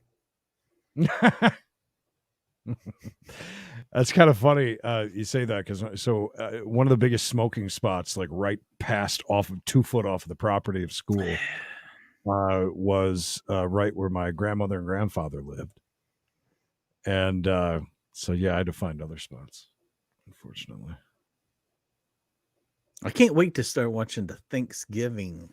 Speaker 4: That's kind of funny you say that, because one of the biggest smoking spots, like right past 2 foot off of the property of school, was right where my grandmother and grandfather lived. And so yeah, I had to find other spots, unfortunately.
Speaker 2: I can't wait to start watching the Thanksgiving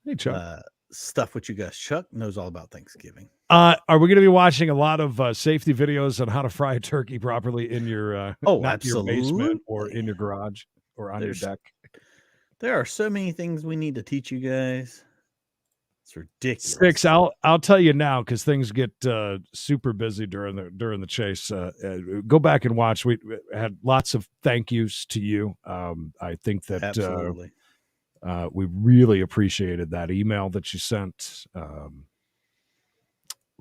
Speaker 4: Hey, Chuck.
Speaker 2: stuff with you guys. Chuck knows all about Thanksgiving.
Speaker 4: Are we going to be watching a lot of safety videos on how to fry a turkey properly in your not your basement or in your garage or on your deck?
Speaker 2: There are so many things we need to teach you guys. It's ridiculous.
Speaker 4: 6, I'll tell you now, because things get super busy during the chase. Go back and watch. We had lots of thank yous to you. I think that
Speaker 2: Absolutely.
Speaker 4: we really appreciated that email that you sent. A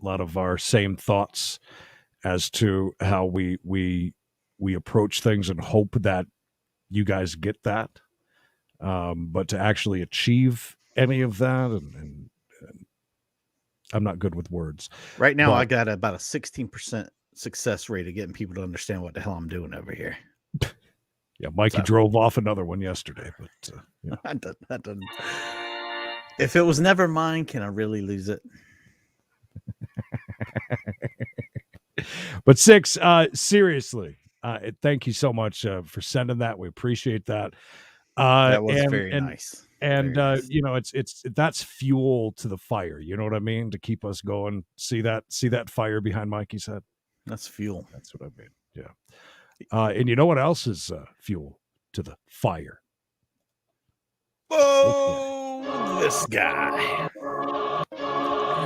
Speaker 4: lot of our same thoughts as to how we approach things, and hope that you guys get that. But to actually achieve any of that, and I'm not good with words.
Speaker 2: Right now, I got about a 16% success rate of getting people to understand what the hell I'm doing over here.
Speaker 4: Yeah, Mikey drove off another one yesterday, but yeah.
Speaker 2: that doesn't. If it was never mine, can I really lose it?
Speaker 4: But 6, seriously, thank you so much for sending that. We appreciate that.
Speaker 2: That was very nice.
Speaker 4: And
Speaker 2: very nice.
Speaker 4: you know, it's that's fuel to the fire. You know what I mean? To keep us going. See that fire behind Mikey's head?
Speaker 2: That's fuel.
Speaker 4: That's what I mean. Yeah. And you know what else is fuel to the fire?
Speaker 2: Oh, this guy.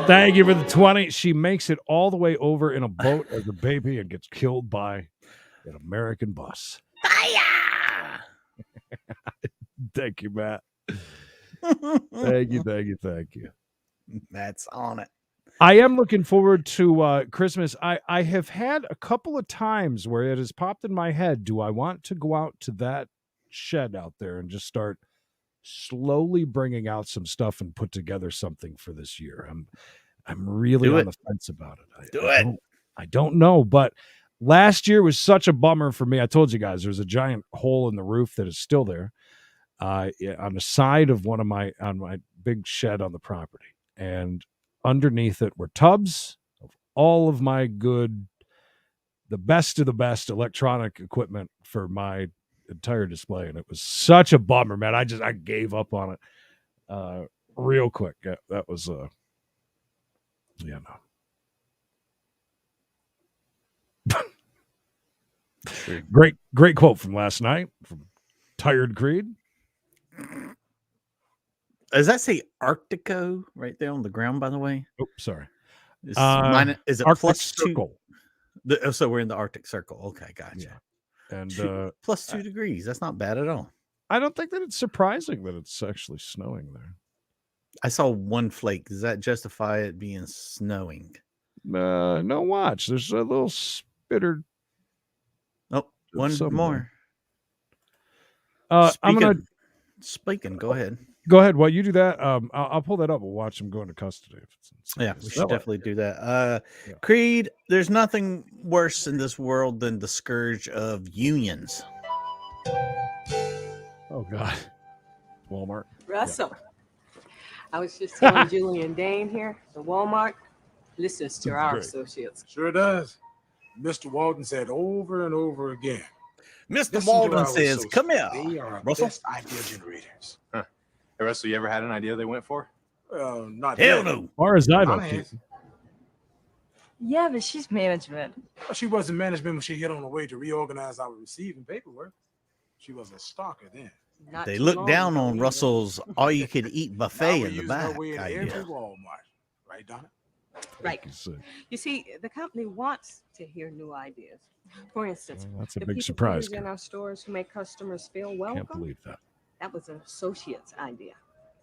Speaker 4: Thank you for the 20. She makes it all the way over in a boat as a baby and gets killed by an American bus.
Speaker 2: Fire!
Speaker 4: Thank you, Matt. Thank you.
Speaker 2: Matt's on it.
Speaker 4: I am looking forward to Christmas. I have had a couple of times where it has popped in my head, do I want to go out to that shed out there and just start slowly bringing out some stuff and put together something for this year. I'm really on the fence about it. I don't know, but last year was such a bummer for me. I told you guys there's a giant hole in the roof that is still there on the side of on my big shed on the property, and underneath it were tubs of all of my the best of the best electronic equipment for my entire display, and it was such a bummer, man. I gave up on it real quick. That was no. Great quote from last night from Tired Creed.
Speaker 2: Does that say Arctico right there on the ground, by the way?
Speaker 4: Oh, sorry.
Speaker 2: Is it
Speaker 4: Arctic
Speaker 2: plus
Speaker 4: Circle.
Speaker 2: 2? So we're in the Arctic Circle. Okay, gotcha.
Speaker 4: Yeah. And
Speaker 2: plus 2 degrees. That's not bad at all.
Speaker 4: I don't think that it's surprising that it's actually snowing there.
Speaker 2: I saw one flake. Does that justify it being snowing?
Speaker 4: No, watch. There's a little spitter.
Speaker 2: Oh, one
Speaker 4: somewhere.
Speaker 2: more. Speaking. Go ahead.
Speaker 4: Go ahead. While you do that, I'll pull that up. We'll watch him go into custody.
Speaker 2: Yeah, we should definitely do that. Creed, there's nothing worse in this world than the scourge of unions.
Speaker 4: Oh, God. Walmart.
Speaker 8: Russell. I was just telling Julie and Dane here, the Walmart listens to our associates.
Speaker 9: Sure does. Mr. Walton said over and over again.
Speaker 2: Mr. Walton says, come here,
Speaker 9: they are
Speaker 2: Russell.
Speaker 9: best idea generators.
Speaker 1: Huh. Hey, Russell, you ever had an idea they went for?
Speaker 9: Not
Speaker 2: Hell
Speaker 9: yet.
Speaker 2: no.
Speaker 4: As far as I
Speaker 9: Mama
Speaker 4: know,
Speaker 9: has.
Speaker 3: Yeah, but she's management.
Speaker 9: Well, she wasn't management when she hit on the way to reorganize our receiving paperwork. She was a stalker then.
Speaker 8: Not
Speaker 2: They
Speaker 8: too
Speaker 2: look
Speaker 8: long
Speaker 2: down
Speaker 8: ago,
Speaker 2: on
Speaker 8: either.
Speaker 2: Russell's all-you-could-eat buffet
Speaker 9: Now
Speaker 2: in the
Speaker 9: we're
Speaker 2: back.
Speaker 9: using her way to every
Speaker 2: idea.
Speaker 9: Walmart. Right, Donna?
Speaker 8: Right. You see, the company wants to hear new ideas. For instance,
Speaker 4: Well, that's a
Speaker 8: the
Speaker 4: big
Speaker 8: people
Speaker 4: surprise,
Speaker 8: in our stores who make customers feel welcome.
Speaker 4: Can't believe that.
Speaker 8: That was an associate's idea.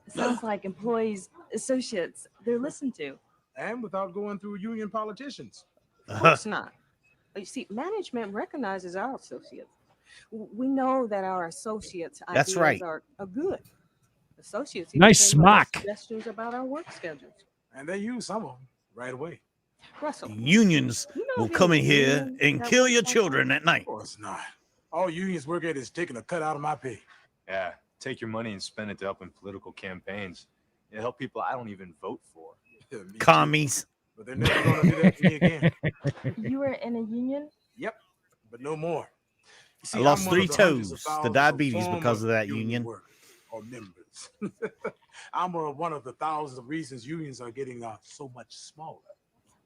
Speaker 3: It sounds like employees, associates, they're listened to.
Speaker 9: And without going through union politicians.
Speaker 8: Of course not. You see, management recognizes our associates. We know that our associates'
Speaker 2: That's
Speaker 8: ideas
Speaker 2: right.
Speaker 8: are good. Associates
Speaker 4: Nice
Speaker 8: even came up with
Speaker 4: smock.
Speaker 8: suggestions about our work schedules.
Speaker 9: And they use some of them right away.
Speaker 8: Russell,
Speaker 2: Unions
Speaker 8: you know
Speaker 2: will
Speaker 8: of
Speaker 2: come
Speaker 8: any
Speaker 2: in here
Speaker 8: union
Speaker 2: and
Speaker 8: that
Speaker 2: kill
Speaker 8: works
Speaker 2: your
Speaker 8: like
Speaker 2: children
Speaker 8: that?
Speaker 2: at night.
Speaker 9: Of course not. All unions work at is taking a cut out of my pay.
Speaker 1: Yeah. Take your money and spend it to help in political campaigns. It help people I don't even vote for.
Speaker 9: Me too.
Speaker 2: Commies.
Speaker 9: But they're never going to do that to me again.
Speaker 3: You were in a union?
Speaker 9: Yep, but no more. You see,
Speaker 2: I lost
Speaker 9: I'm one of
Speaker 2: 3
Speaker 9: the hundreds
Speaker 2: toes
Speaker 9: of
Speaker 2: to
Speaker 9: thousands of
Speaker 2: diabetes
Speaker 9: former
Speaker 2: because of that union.
Speaker 9: workers or members. I'm one of the thousands of reasons unions are getting so much smaller.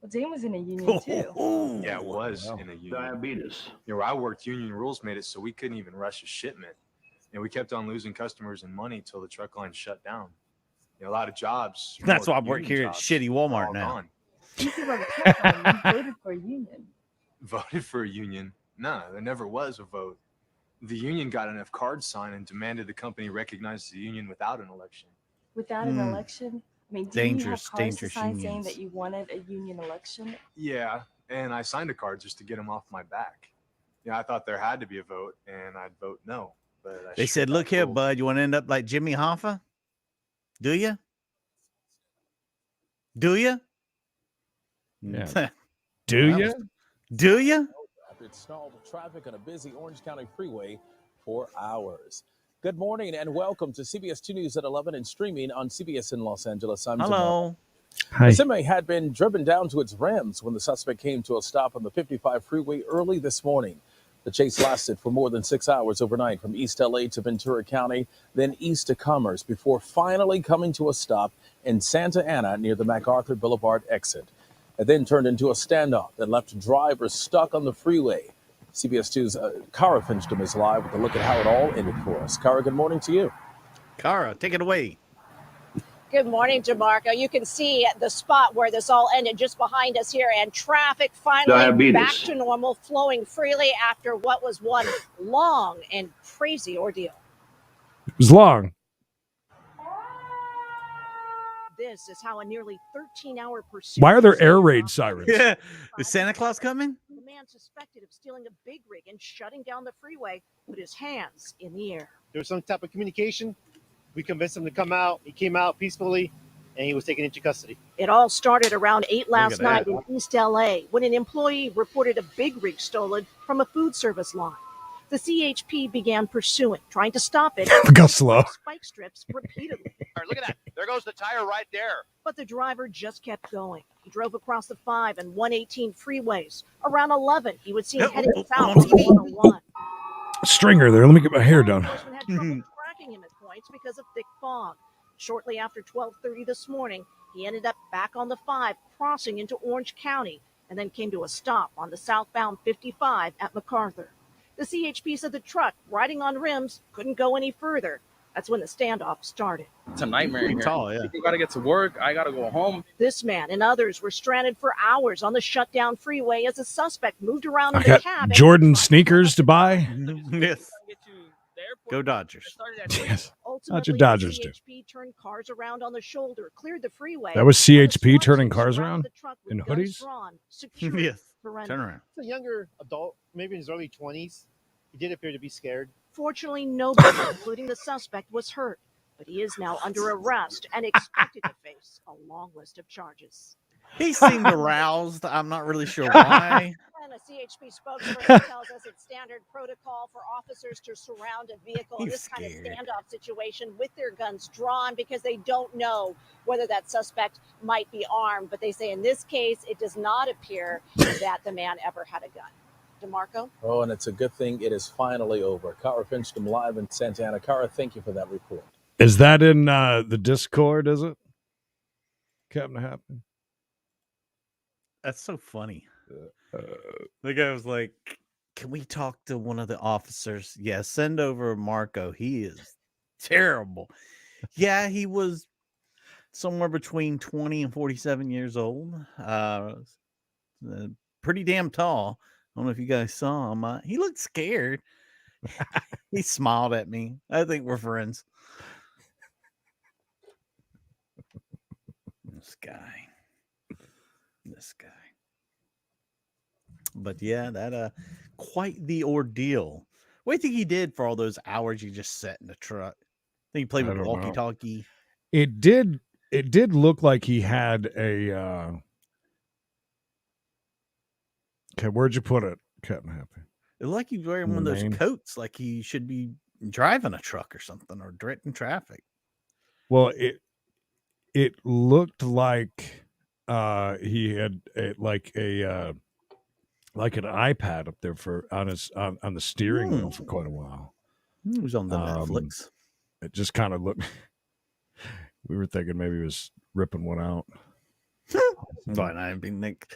Speaker 3: Well, Dane was in a union too.
Speaker 1: Yeah, it was in a union.
Speaker 5: Diabetes.
Speaker 1: You know, where I worked, union rules made it so we couldn't even rush a shipment. You know, we kept on losing customers and money till the truck line shut down. You know, a lot of jobs.
Speaker 2: That's
Speaker 1: more
Speaker 2: why I work
Speaker 1: union
Speaker 2: here at
Speaker 1: jobs
Speaker 2: shitty
Speaker 1: are
Speaker 2: Walmart
Speaker 1: all
Speaker 2: now.
Speaker 1: gone.
Speaker 3: You see what happened. You voted for a union.
Speaker 1: Voted for a union? No, there never was a vote. The union got enough cards signed and demanded the company recognize the union without an election.
Speaker 3: Without an election? I mean, do you have cards to
Speaker 2: Dangerous
Speaker 3: sign saying
Speaker 2: unions.
Speaker 3: that you wanted a union election?
Speaker 1: Yeah, and I signed a card just to get them off my back. Yeah, I thought there had to be a vote, and I'd vote no. But
Speaker 2: They said, look here, bud, you want to end up like Jimmy Hoffa? Do you? Do you?
Speaker 4: Yeah. Do you?
Speaker 2: Do you?
Speaker 10: After it stalled traffic on a busy Orange County freeway for hours. Good morning and welcome to CBS 2 News at 11 and streaming on CBS in Los Angeles. I'm Jamal.
Speaker 2: Hello.
Speaker 4: Hi.
Speaker 10: The semi had been driven down to its rims when the suspect came to a stop on the 55 freeway early this morning. The chase lasted for more than 6 hours overnight from East LA to Ventura County, then east to Commerce, before finally coming to a stop in Santa Ana near the MacArthur Boulevard exit. It then turned into a standoff that left drivers stuck on the freeway. CBS 2's Kara Fincham is live with a look at how it all ended for us. Kara, good morning to you.
Speaker 2: Kara, take it away.
Speaker 11: Good morning, DeMarco. You can see the spot where this all ended just behind us here, and traffic finally back to normal, flowing freely after what was one long and crazy ordeal.
Speaker 4: It was long.
Speaker 11: This is how a nearly 13-hour pursuit.
Speaker 4: Why are there air raid sirens?
Speaker 2: Yeah. Is Santa Claus coming?
Speaker 11: man suspected of stealing a big rig and shutting down the freeway put his hands in the air.
Speaker 12: There was some type of communication. We convinced him to come out. He came out peacefully, and he was taken into custody.
Speaker 11: It all started around 8 last night in East LA when an employee reported a big rig stolen from a food service line. The CHP began pursuing, trying to stop it.
Speaker 4: Go slow.
Speaker 11: Spike strips repeatedly.
Speaker 13: Look at that. There goes the tire right there.
Speaker 11: But the driver just kept going. He drove across the 5 and 118 freeways. Around 11, he would see him heading south on 101.
Speaker 4: Stringer there. Let me get my hair done.
Speaker 11: Had trouble tracking him at points because of thick fog. Shortly after 12:30 this morning, he ended up back on the 5, crossing into Orange County, and then came to a stop on the southbound 55 at MacArthur. The CHP said the truck, riding on rims, couldn't go any further. That's when the standoff started.
Speaker 14: It's a nightmare here.
Speaker 2: Tall, yeah.
Speaker 14: People got to get to work. I got to go home.
Speaker 11: This man and others were stranded for hours on the shutdown freeway as a suspect moved around in
Speaker 4: I
Speaker 11: the
Speaker 4: got
Speaker 11: cab.
Speaker 4: Jordan sneakers to buy.
Speaker 2: Yes. Go Dodgers.
Speaker 4: Yes.
Speaker 11: Ultimately,
Speaker 4: Not your Dodgers do.
Speaker 11: CHP turned cars around on the shoulder, cleared the freeway.
Speaker 4: That was CHP turning cars around in hoodies?
Speaker 2: Yes. Turn around.
Speaker 12: It's a younger adult, maybe in his early 20s. He did appear to be scared.
Speaker 11: Fortunately, nobody, including the suspect, was hurt, but he is now under arrest and expected to face a long list of charges.
Speaker 2: He seemed aroused. I'm not really sure why.
Speaker 11: And a CHP spokesperson tells us it's standard protocol for officers to surround a vehicle in this kind of standoff situation with their guns drawn because they don't know whether that suspect might be armed. But they say in this case, it does not appear that the man ever had a gun. DeMarco?
Speaker 10: Oh, and it's a good thing it is finally over. Kara Fincham live in Santa Ana. Kara, thank you for that report.
Speaker 4: Is that in the Discord, is it? Captain Happy?
Speaker 2: That's so funny. The guy was like, can we talk to one of the officers? Yeah, send over Marco. He is terrible. Yeah, he was somewhere between 20 and 47 years old. Pretty damn tall. I don't know if you guys saw him. He looked scared. He smiled at me. I think we're friends. This guy. But yeah, that quite the ordeal. What do you think he did for all those hours you just sat in the truck? I think he played with walkie-talkie.
Speaker 4: It did look like he had a okay, where'd you put it, Captain Happy?
Speaker 2: It looked like he's wearing one of those coats, like he should be driving a truck or something, or directing traffic.
Speaker 4: Well, it looked like he had like an iPad up there on the steering wheel for quite a while.
Speaker 2: He was on the Netflix.
Speaker 4: It just kind of looked. We were thinking maybe he was ripping one out.
Speaker 2: But I mean, Nick,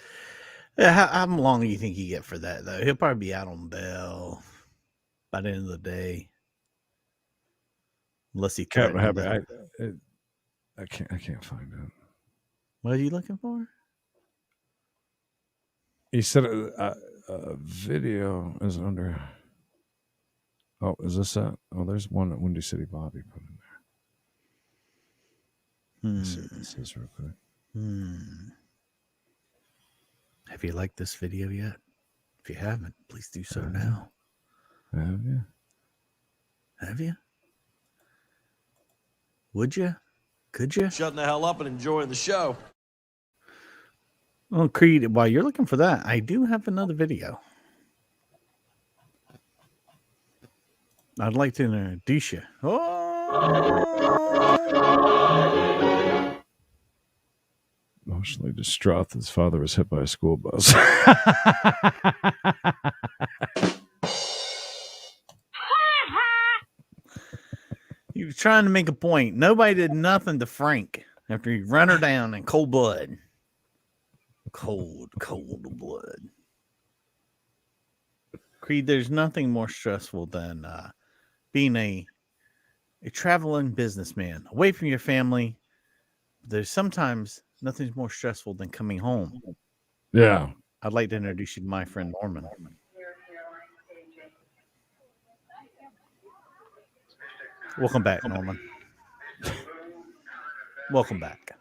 Speaker 2: how long do you think he get for that though? He'll probably be out on bail by the end of the day, unless he
Speaker 4: Captain Happy. I can't find it.
Speaker 2: What are you looking for?
Speaker 4: He said a video is under. Oh, is this that? Oh, there's one that Windy City Bobby put in there. Let's see what this is real quick.
Speaker 2: Have you liked this video yet? If you haven't, please do so now.
Speaker 4: Have you?
Speaker 2: Have you? Would you? Could you?
Speaker 15: Shutting the hell up and enjoying the show.
Speaker 2: Well, Creed, while you're looking for that, I do have another video. I'd like to introduce you.
Speaker 4: Emotionally distraught, his father was hit by a school bus.
Speaker 2: He was trying to make a point. Nobody did nothing to Frank after he run her down in cold blood. Cold blood. Creed, there's nothing more stressful than being a traveling businessman away from your family. There's sometimes nothing's more stressful than coming home.
Speaker 4: Yeah.
Speaker 2: I'd like to introduce you to my friend Norman. Welcome back, Norman. Welcome back.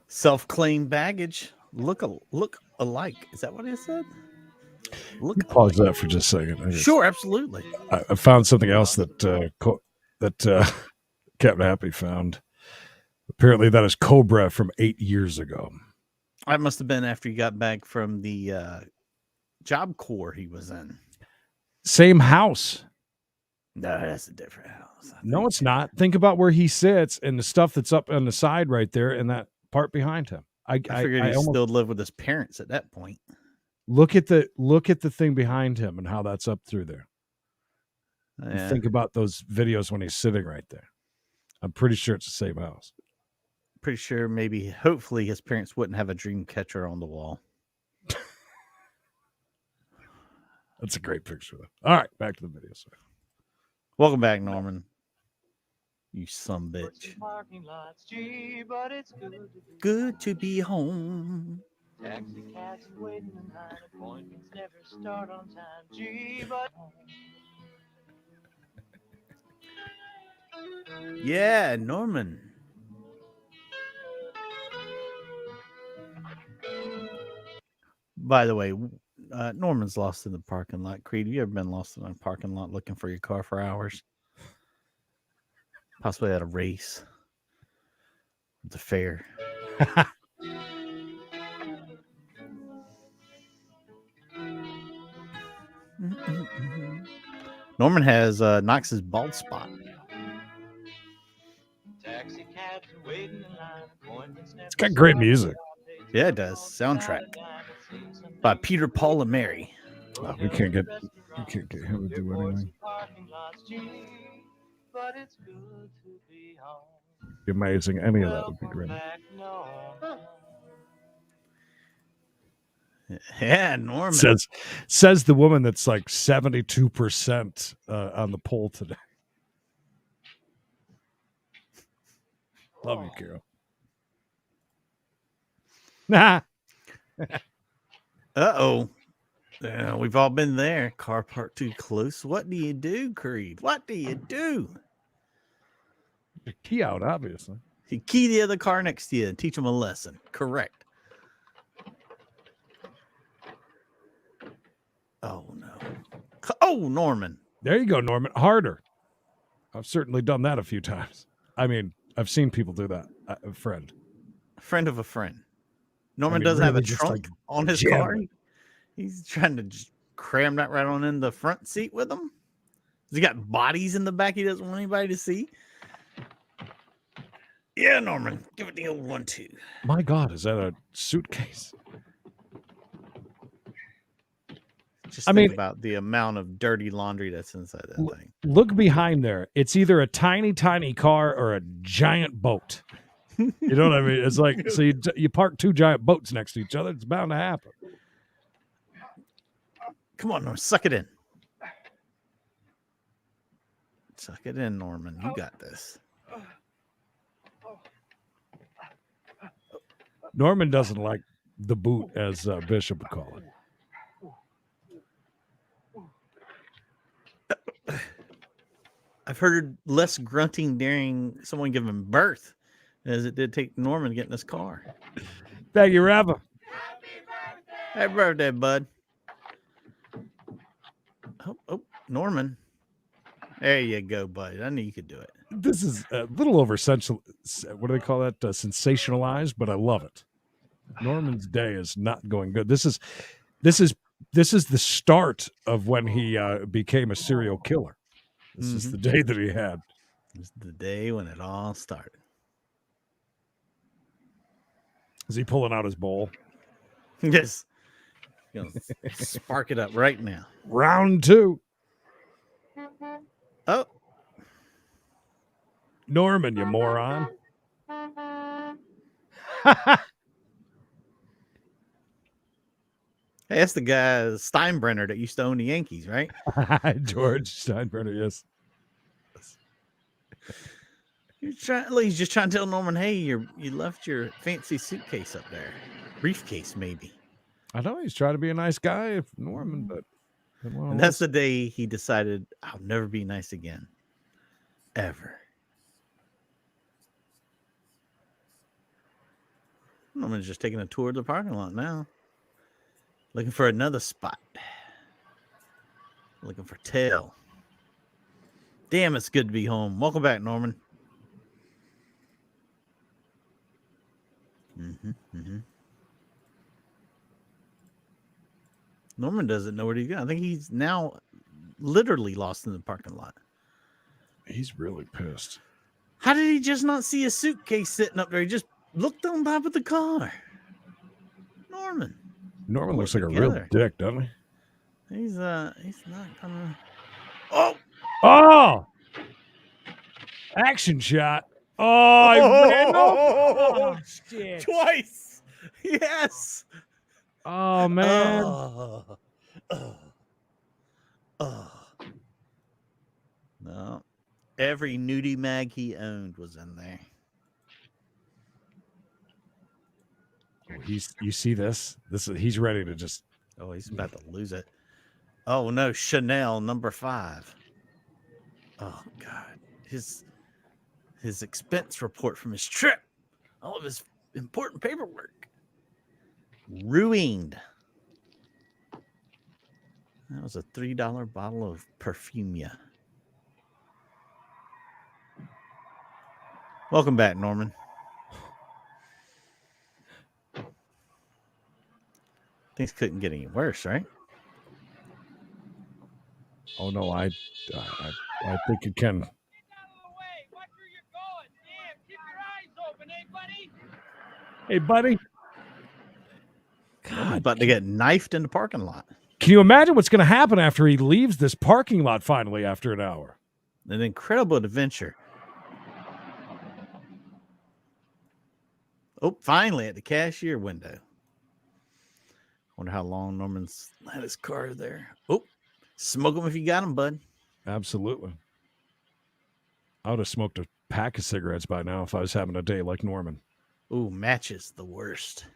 Speaker 2: Self-claimed baggage look alike. Is that what it said? Look.
Speaker 4: Pause that for just a second.
Speaker 2: Sure, absolutely.
Speaker 4: I found something else that Captain Happy found. Apparently, that is Cobra from 8 years ago.
Speaker 2: That must have been after he got back from the Job Corps he was in.
Speaker 4: Same house.
Speaker 2: No, that's a different house.
Speaker 4: No, it's not. Think about where he sits and the stuff that's up on the side right there and that part behind him. I
Speaker 2: figured he still lived with his parents at that point.
Speaker 4: Look at the thing behind him and how that's up through there.
Speaker 2: Yeah.
Speaker 4: Think about those videos when he's sitting right there. I'm pretty sure it's the same house.
Speaker 2: Pretty sure hopefully his parents wouldn't have a dream catcher on the wall.
Speaker 4: That's a great picture though. All right, back to the video. Sorry.
Speaker 2: Welcome back, Norman. You sumbitch. Good to be home.
Speaker 16: Taxi cabs waiting in line, appointments never start on time. Gee, but
Speaker 2: yeah, Norman. By the way, Norman's lost in the parking lot. Creed, have you ever been lost in a parking lot looking for your car for hours? Possibly at a race. At the fair. Norman has Knox's bald spot.
Speaker 4: It's got great music.
Speaker 2: Yeah, it does. Soundtrack by Peter, Paul, and Mary.
Speaker 4: Oh, we can't get him to do anything. Be amazing. Any of that would be great.
Speaker 2: Yeah, Norman
Speaker 4: says the woman that's like 72% on the poll today. Love you, Carol. Nah.
Speaker 2: Uh-oh. Yeah, we've all been there. Car parked too close. What do you do, Creed? What do you do?
Speaker 4: The key out, obviously.
Speaker 2: You key the other car next to you and teach them a lesson. Correct. Oh, no. Oh, Norman.
Speaker 4: There you go, Norman. Harder. I've certainly done that a few times. I mean, I've seen people do that. A friend.
Speaker 2: A friend of a friend. Norman doesn't have a trunk on his car. He's trying to just cram that right on in the front seat with him. Has he got bodies in the back he doesn't want anybody to see? Yeah, Norman. Give it the old 1-2.
Speaker 4: My God, is that a suitcase?
Speaker 2: Just think about the amount of dirty laundry that's inside that thing.
Speaker 4: Look behind there. It's either a tiny, tiny car or a giant boat. You know what I mean? It's like, so you park two giant boats next to each other. It's bound to happen.
Speaker 2: Come on, Norman. Suck it in. Suck it in, Norman. You got this.
Speaker 4: Norman doesn't like the boot, as Bishop would call it.
Speaker 2: I've heard less grunting during someone giving birth as it did take Norman to get in this car.
Speaker 4: Thank you, Rabba.
Speaker 2: Happy birthday, bud. Oh, Norman. There you go, bud. I knew you could do it.
Speaker 4: This is a little over what do they call that? Sensationalized, but I love it. Norman's day is not going good. This is the start of when he became a serial killer. This is the day that he had.
Speaker 2: This is the day when it all started.
Speaker 4: Is he pulling out his bowl?
Speaker 2: Yes. Gonna spark it up right now.
Speaker 4: Round 2.
Speaker 2: Oh.
Speaker 4: Norman, you moron.
Speaker 2: Hey, that's the guy Steinbrenner that used to own the Yankees, right?
Speaker 4: George Steinbrenner, yes.
Speaker 2: He's just trying to tell Norman, hey, you left your fancy suitcase up there. Briefcase, maybe.
Speaker 4: I know he's trying to be a nice guy, Norman, but...
Speaker 2: And that's the day he decided, I'll never be nice again. Ever. I'm just taking a tour of the parking lot now. Looking for another spot. Looking for tail. Damn, it's good to be home. Welcome back, Norman. Norman doesn't know where to go. I think he's now literally lost in the parking lot.
Speaker 4: He's really pissed.
Speaker 2: How did he just not see a suitcase sitting up there? He just looked on top of the car. Norman
Speaker 4: looks like a real dick, doesn't he?
Speaker 2: He's not gonna.
Speaker 4: Oh! Action shot. Oh, I ran over. Shit.
Speaker 2: Twice. Yes.
Speaker 4: Oh, man.
Speaker 2: No. Every nudie mag he owned was in there.
Speaker 4: You see this? He's ready to just.
Speaker 2: Oh, he's about to lose it. Oh no, Chanel number 5. Oh God, his expense report from his trip, all of his important paperwork, ruined. That was a $3 bottle of Perfumia. Welcome back, Norman. Things couldn't get any worse, right?
Speaker 4: Oh no, I think it can. Hey, buddy.
Speaker 2: God, about to get knifed in the parking lot.
Speaker 4: Can you imagine what's going to happen after he leaves this parking lot finally after an hour?
Speaker 2: An incredible adventure. Oh, finally at the cashier window. Wonder how long Norman's had his car there. Oh, smoke them if you got them, bud.
Speaker 4: Absolutely. I would have smoked a pack of cigarettes by now if I was having a day like Norman.
Speaker 2: Ooh, matches the worst.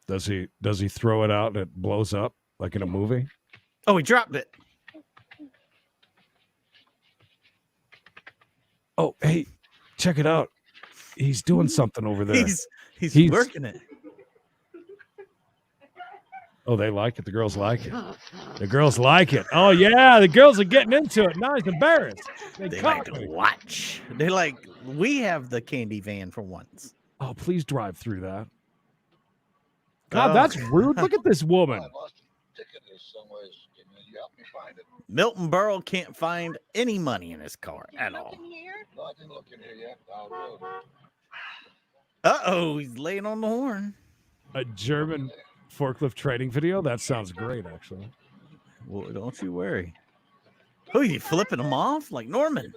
Speaker 4: Does he throw it out and it blows up like in a movie?
Speaker 2: Oh, he dropped it.
Speaker 4: Oh, hey, check it out. He's doing something over there.
Speaker 2: He's working it.
Speaker 4: Oh, they like it. The girls like it. The girls like it. Oh, yeah. The girls are getting into it. Now he's embarrassed.
Speaker 2: They like to watch. They're like, we have the candy van for once.
Speaker 4: Oh, please drive through that. God, that's rude. Look at this woman.
Speaker 2: Milton Berle can't find any money in his car at all. Uh-oh, he's laying on the horn.
Speaker 4: A German forklift training video? That sounds great, actually.
Speaker 2: Well, don't you worry. Who are you flipping them off? Like Norman.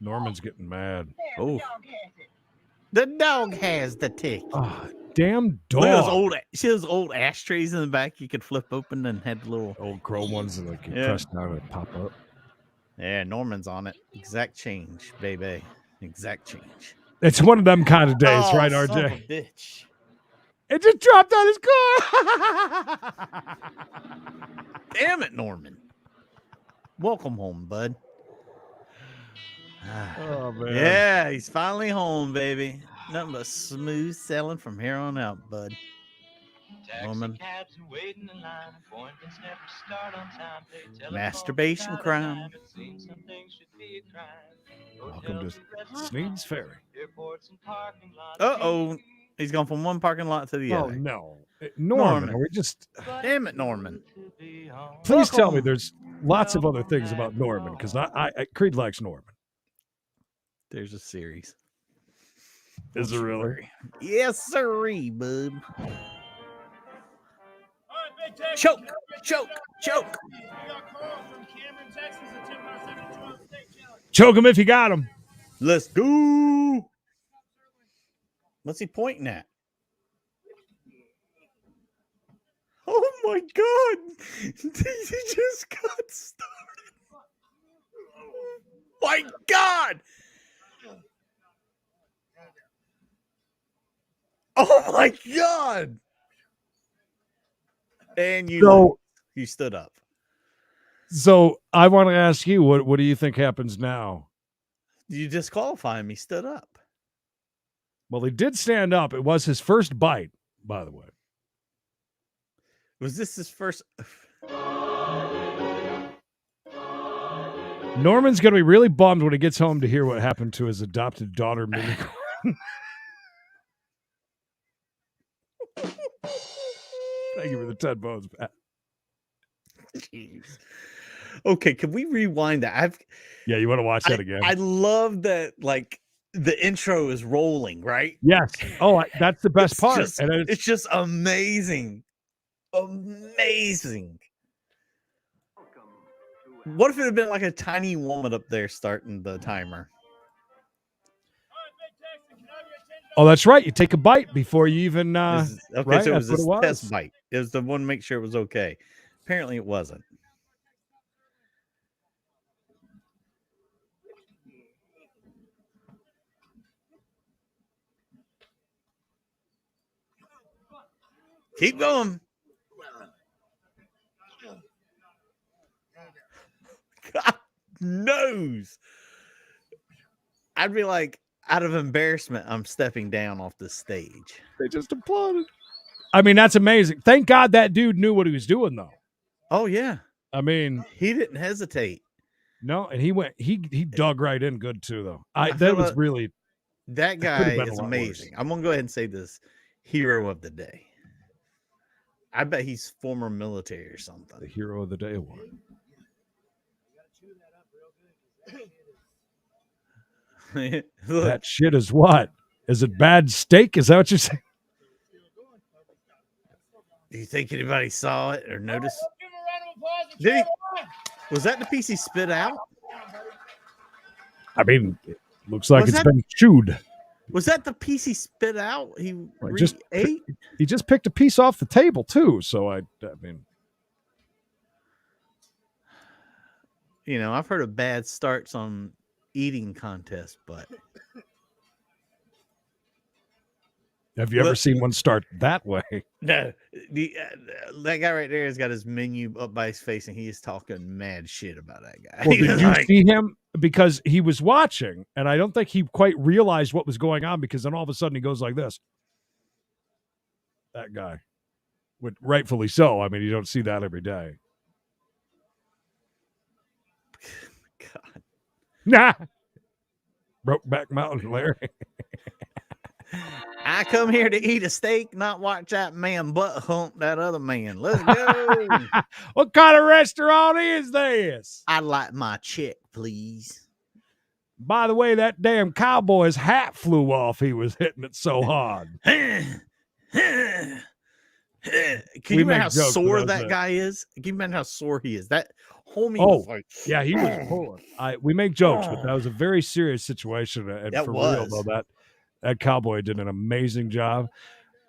Speaker 4: Norman's getting mad.
Speaker 2: Oh. The dog has the tick.
Speaker 4: Oh, damn dog.
Speaker 2: See those old ashtrays in the back you could flip open and had little
Speaker 4: old chrome ones that like you press down and pop up.
Speaker 2: Yeah, Norman's on it. Exact change, baby. Exact change.
Speaker 4: It's one of them kind of days, right, RJ?
Speaker 2: Son of a bitch.
Speaker 4: It just dropped out his car.
Speaker 2: Damn it, Norman. Welcome home, bud.
Speaker 4: Oh, man.
Speaker 2: Yeah, he's finally home, baby. Nothing but smooth sailing from here on out, bud. Norman. Masturbation crime.
Speaker 4: Welcome to Sneed's Ferry.
Speaker 2: Uh-oh. He's gone from one parking lot to the other.
Speaker 4: Oh, no. Norman. We're just...
Speaker 2: Damn it, Norman.
Speaker 4: Please tell me there's lots of other things about Norman, because Creed likes Norman.
Speaker 2: There's a series.
Speaker 4: Is there really?
Speaker 2: Yes, sirree, bud. Choke, choke, choke.
Speaker 4: Choke him if you got him.
Speaker 2: Let's go. What's he pointing at? Oh my God. He just got started. Oh my God. Oh my God. And you stood up.
Speaker 4: So I want to ask you, what do you think happens now?
Speaker 2: You disqualify him. He stood up.
Speaker 4: Well, he did stand up. It was his first bite, by the way.
Speaker 2: Was this his first?
Speaker 4: Norman's going to be really bummed when he gets home to hear what happened to his adopted daughter, Mimi. Thank you for the 10 bones, Pat.
Speaker 2: Jeez. Okay, can we rewind that?
Speaker 4: Yeah, you want to watch that again?
Speaker 2: I love that, like, the intro is rolling, right?
Speaker 4: Yes. Oh, that's the best part.
Speaker 2: It's just amazing. Amazing. What if it had been like a tiny woman up there starting the timer?
Speaker 4: Oh, that's right. You take a bite before you even.
Speaker 2: Okay,
Speaker 4: right?
Speaker 2: so it was
Speaker 4: That's
Speaker 2: this
Speaker 4: what
Speaker 2: test bite. It was the one to make sure it was okay. Apparently, it wasn't. Keep going. God knows. I'd be like, out of embarrassment, I'm stepping down off the stage.
Speaker 4: They just applauded. I mean, that's amazing. Thank God that dude knew what he was doing, though.
Speaker 2: Oh, yeah.
Speaker 4: I mean,
Speaker 2: he didn't hesitate.
Speaker 4: No, and he dug right in good, too, though.
Speaker 2: That guy is amazing. I'm going to go ahead and say this. Hero of the day. I bet he's former military or something.
Speaker 4: The Hero of the Day award. That shit is what? Is it bad steak? Is that what you're saying?
Speaker 2: Do you think anybody saw it or noticed? Was that the piece he spit out?
Speaker 4: I mean, it looks like it's been chewed.
Speaker 2: Was that the piece he spit out? He ate?
Speaker 4: He just picked a piece off the table, too. So, I mean.
Speaker 2: You know, I've heard of bad starts on eating contests, but.
Speaker 4: Have you ever seen one start that way?
Speaker 2: No. That guy right there has got his menu up by his face, and he is talking mad shit about that guy.
Speaker 4: Well, did you see him? Because he was watching, and I don't think he quite realized what was going on, because then all of a sudden he goes like this. That guy. Rightfully so. I mean, you don't see that every day.
Speaker 2: God.
Speaker 4: Nah. Brokeback Mountain, Larry.
Speaker 2: I come here to eat a steak, not watch that man butt hump that other man. Let's go.
Speaker 4: What kind of restaurant is this?
Speaker 2: I'd like my check, please.
Speaker 4: By the way, that damn cowboy's hat flew off. He was hitting it so hard.
Speaker 2: Can you imagine how sore that guy is? Can you imagine how sore he is? That homie was like...
Speaker 4: yeah, he was pulling. We make jokes, but that was a very serious situation. And for real, though, that cowboy did an amazing job.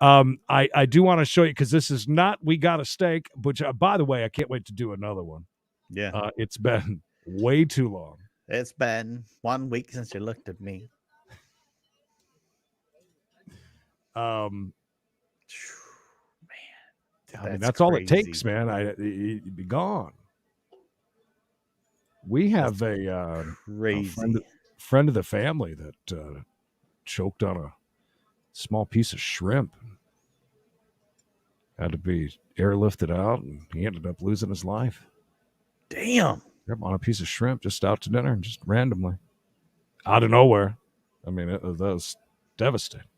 Speaker 4: I do want to show you, because this is not We Got a Steak, which, by the way, I can't wait to do another one.
Speaker 2: Yeah.
Speaker 4: It's been way too long.
Speaker 2: It's been 1 week since you looked at me.
Speaker 4: Man. I mean, that's all it takes, man. You'd be gone. We have a friend of the family that choked on a small piece of shrimp. Had to be airlifted out, and he ended up losing his life.
Speaker 2: Damn.
Speaker 4: Yep, on a piece of shrimp, just out to dinner, just randomly. Out of nowhere. I mean, that was devastating.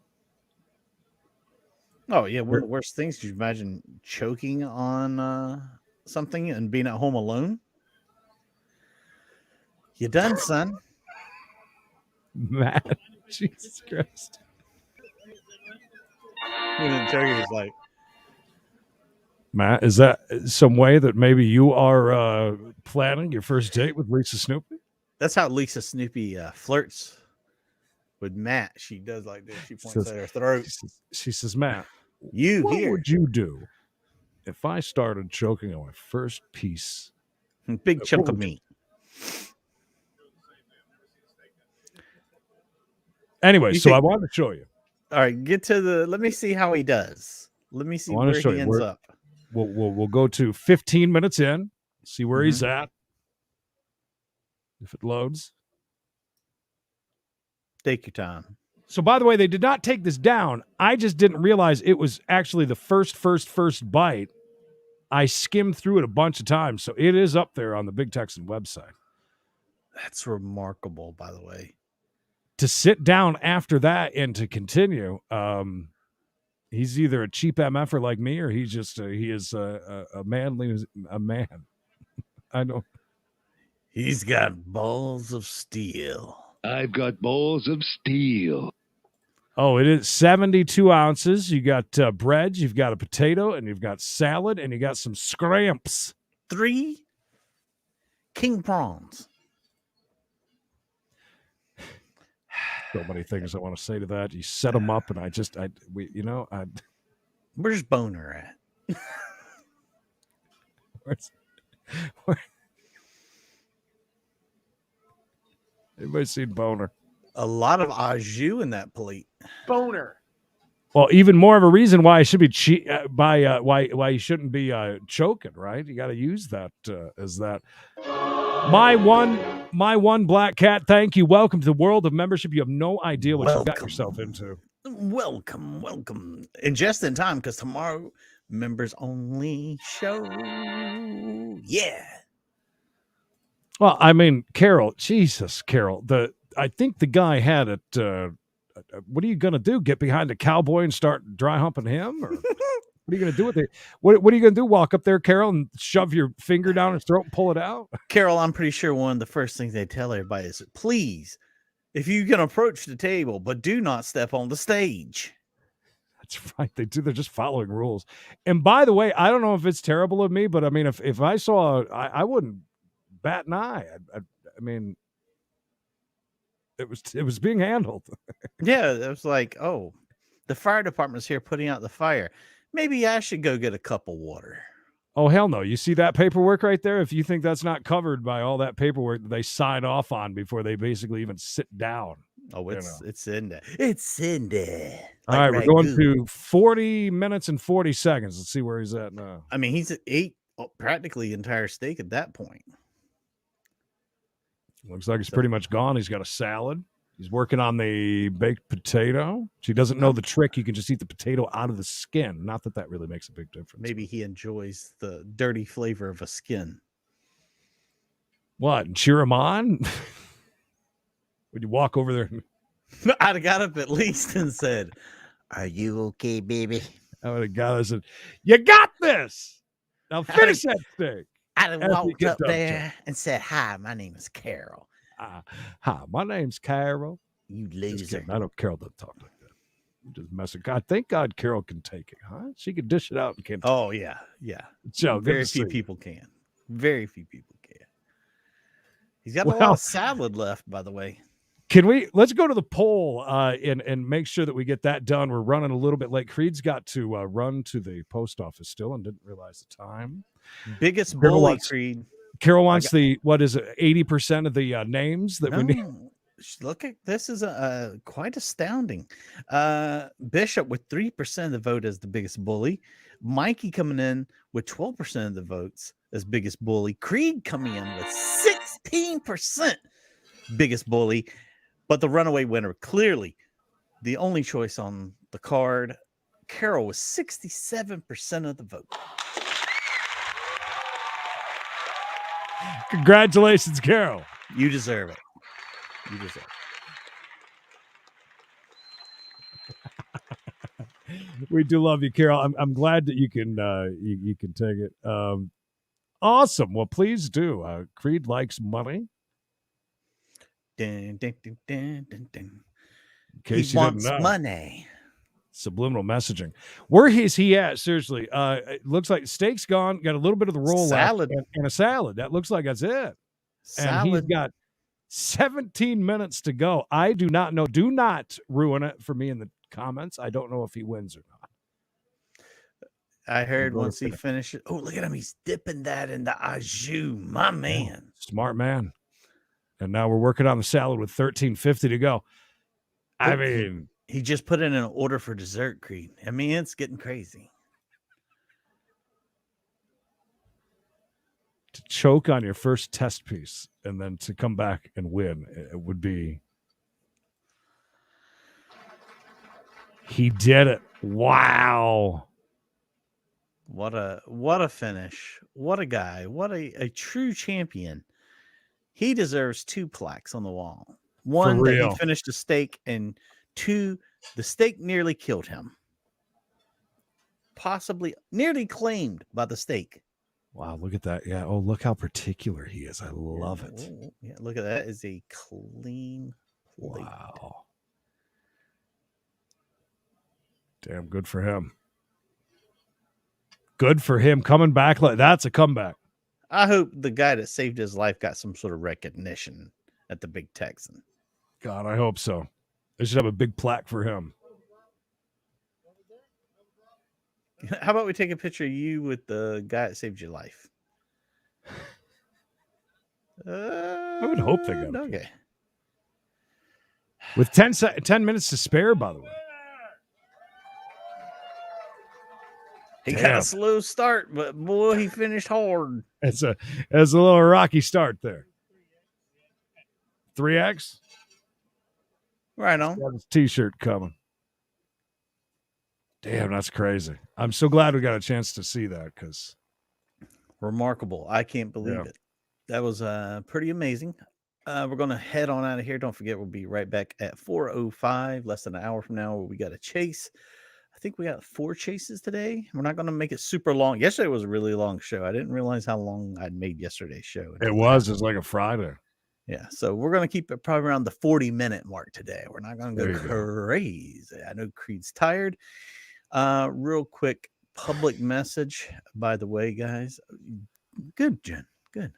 Speaker 2: Oh, yeah. One of the worst things, could you imagine choking on something and being at home alone? You done, son?
Speaker 4: Matt, Jesus Christ.
Speaker 2: Choking is like...
Speaker 4: Matt, is that some way that maybe you are planning your first date with Lisa Snoopy?
Speaker 2: That's how Lisa Snoopy flirts with Matt. She does like this. She points at her throat.
Speaker 4: She says, Matt, what
Speaker 2: here?
Speaker 4: would you do if I started choking on my first piece?
Speaker 2: Big chunk of meat.
Speaker 4: Anyway, I wanted to show you.
Speaker 2: All right, get to the... Let me see how he does. Let me see where he ends up.
Speaker 4: We'll go to 15 minutes in, see where he's at. if it loads.
Speaker 2: Take your time.
Speaker 4: So, by the way, they did not take this down. I just didn't realize it was actually the first bite. I skimmed through it a bunch of times, so it is up there on the Big Texan website.
Speaker 2: That's remarkable, by the way.
Speaker 4: To sit down after that and to continue, he's either a cheap MFer like me, or he is a man. I know.
Speaker 2: He's got balls of steel.
Speaker 17: I've got balls of steel.
Speaker 4: Oh, it is 72 ounces. You got bread, you've got a potato, and you've got salad, and you got some scramps.
Speaker 2: 3 king prawns.
Speaker 4: So many things I want to say to that. You set them up, and
Speaker 2: Where's Boner at?
Speaker 4: where? Anybody seen Boner?
Speaker 2: A lot of au jus in that plate.
Speaker 7: Boner.
Speaker 4: Well, even more of a reason why I should be why you shouldn't be choking, right? You got to use that as that. My one black cat. Thank you. Welcome to the world of membership. You have no idea what you got yourself into.
Speaker 2: Welcome, and just in time because tomorrow members only show. Yeah.
Speaker 4: Well, I mean, Carol. I think the guy had it. What are you going to do? Get behind a cowboy and start dry humping him? Or what are you going to do with it? What are you going to do? Walk up there, Carol, and shove your finger down his throat and pull it out?
Speaker 2: Carol, I'm pretty sure one of the first things they tell everybody is, please, if you can approach the table, but do not step on the stage.
Speaker 4: That's right. They do. They're just following rules. And by the way, I don't know if it's terrible of me, but I mean, if I saw, I wouldn't bat an eye. I mean, it was being handled.
Speaker 2: Yeah, it was like, oh, the fire department's here putting out the fire. Maybe I should go get a cup of water.
Speaker 4: Oh, hell no. You see that paperwork right there? If you think that's not covered by all that paperwork that they sign off on before they basically even sit down.
Speaker 2: Oh, it's in there. It's in there.
Speaker 4: All right, we're going to 40 minutes and 40 seconds. Let's see where he's at now.
Speaker 2: I mean, he's at 8, practically entire steak at that point.
Speaker 4: Looks like he's pretty much gone. He's got a salad. He's working on the baked potato. She doesn't know the trick. You can just eat the potato out of the skin. Not that really makes a big difference.
Speaker 2: Maybe he enjoys the dirty flavor of a skin.
Speaker 4: What? And cheer him on? Would you walk over there?
Speaker 2: I'd have got up at least and said, "Are you okay, baby?"
Speaker 4: I would have got up and said, "You got this. Now finish that steak."
Speaker 2: I'd have walked up there and said, "Hi, my name is Carol."
Speaker 4: Hi, my name's Carol.
Speaker 2: You loser.
Speaker 4: I don't. Carol doesn't talk like that. I'm just messing. God, thank God Carol can take it, huh? She can dish it out and can.
Speaker 2: Oh yeah.
Speaker 4: Joe,
Speaker 2: very few people can. Very few people can. He's got a lot of salad left, by the way.
Speaker 4: Let's go to the poll and make sure that we get that done. We're running a little bit late. Creed's got to run to the post office still and didn't realize the time.
Speaker 2: Biggest bully, Creed.
Speaker 4: Carol wants 80% of the names that we need.
Speaker 2: Look at this is quite astounding. Bishop with 3% of the vote as the biggest bully. Mikey coming in with 12% of the votes as biggest bully. Creed coming in with 16% biggest bully. But the runaway winner, clearly the only choice on the card, Carol with 67% of the vote.
Speaker 4: Congratulations, Carol.
Speaker 2: You deserve it. You deserve
Speaker 4: it. We do love you, Carol. I'm glad that you can you can take it. Awesome. Well, please do. Creed likes money.
Speaker 2: Dun, dun, dun, dun, dun, dun.
Speaker 4: In case
Speaker 2: he wants money.
Speaker 4: Subliminal messaging. Where is he at? Seriously. It looks like steak's gone. Got a little bit of the roll
Speaker 2: salad
Speaker 4: and a salad. That looks like that's it.
Speaker 2: Salad.
Speaker 4: And he's got 17 minutes to go. I do not know. Do not ruin it for me in the comments. I don't know if he wins or not.
Speaker 2: I heard once he finishes. Oh, look at him. He's dipping that in the au jus. My man.
Speaker 4: Smart man. And now we're working on the salad with $13.50 to go. I mean,
Speaker 2: he just put in an order for dessert, Creed. I mean, it's getting crazy.
Speaker 4: choke on your first test piece and then to come back and win, it would be. He did it. Wow.
Speaker 2: What a finish. What a guy. What a true champion. He deserves 2 plaques on the wall. 1, that he finished a steak, and 2, the steak nearly killed him. Possibly nearly claimed by the steak.
Speaker 4: Wow, look at that. Yeah. Oh, look how particular he is. I love it.
Speaker 2: Yeah, look at that. Is a clean plate.
Speaker 4: Wow. Damn, good for him. Good for him coming back. That's a comeback.
Speaker 2: I hope the guy that saved his life got some sort of recognition at the Big Texan.
Speaker 4: God, I hope so. They should have a big plaque for him.
Speaker 2: How about we take a picture of you with the guy that saved your life?
Speaker 4: I would hope they got
Speaker 2: okay.
Speaker 4: With 10 minutes to spare, by the way.
Speaker 2: He got a slow start, but boy, he finished hard.
Speaker 4: It's a little rocky start there. 3X?
Speaker 2: Right on.
Speaker 4: Got his t-shirt coming. Damn, that's crazy. I'm so glad we got a chance to see that because
Speaker 2: remarkable. I can't believe it. That was pretty amazing. We're going to head on out of here. Don't forget, we'll be right back at 4:05, less than an hour from now, where we got a chase. I think we got 4 chases today. We're not going to make it super long. Yesterday was a really long show. I didn't realize how long I'd made yesterday's show.
Speaker 4: It was like a Friday.
Speaker 2: Yeah. So we're going to keep it probably around the 40-minute mark today. We're not going to go crazy. I know Creed's tired. Real quick public message, by the way, guys. Good, Jen. Good.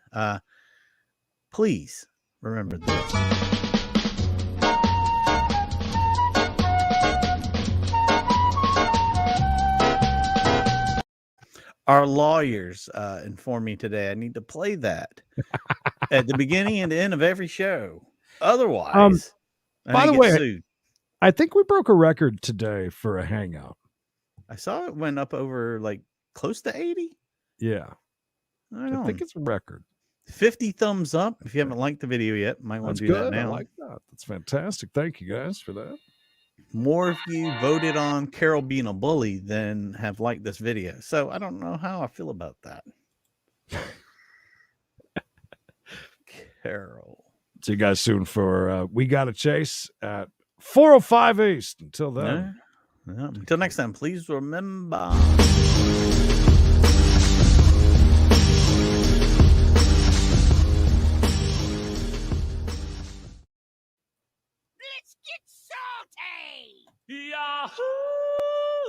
Speaker 2: Please remember this. Our lawyers informed me today I need to play that at the beginning and the end of every show. Otherwise,
Speaker 4: by the way, I think we broke a record today for a Hangout.
Speaker 2: I saw it went up over like close to 80.
Speaker 4: Yeah. I think it's a record.
Speaker 2: 50 thumbs up. If you haven't liked the video yet, might want to do that now.
Speaker 4: I like that. That's fantastic. Thank you guys for that.
Speaker 2: More of you voted on Carol being a bully than have liked this video. So I don't know how I feel about that. Carol.
Speaker 4: See you guys soon for We Got a Chase at 4:05 East. Until then.
Speaker 2: Until next time, please remember.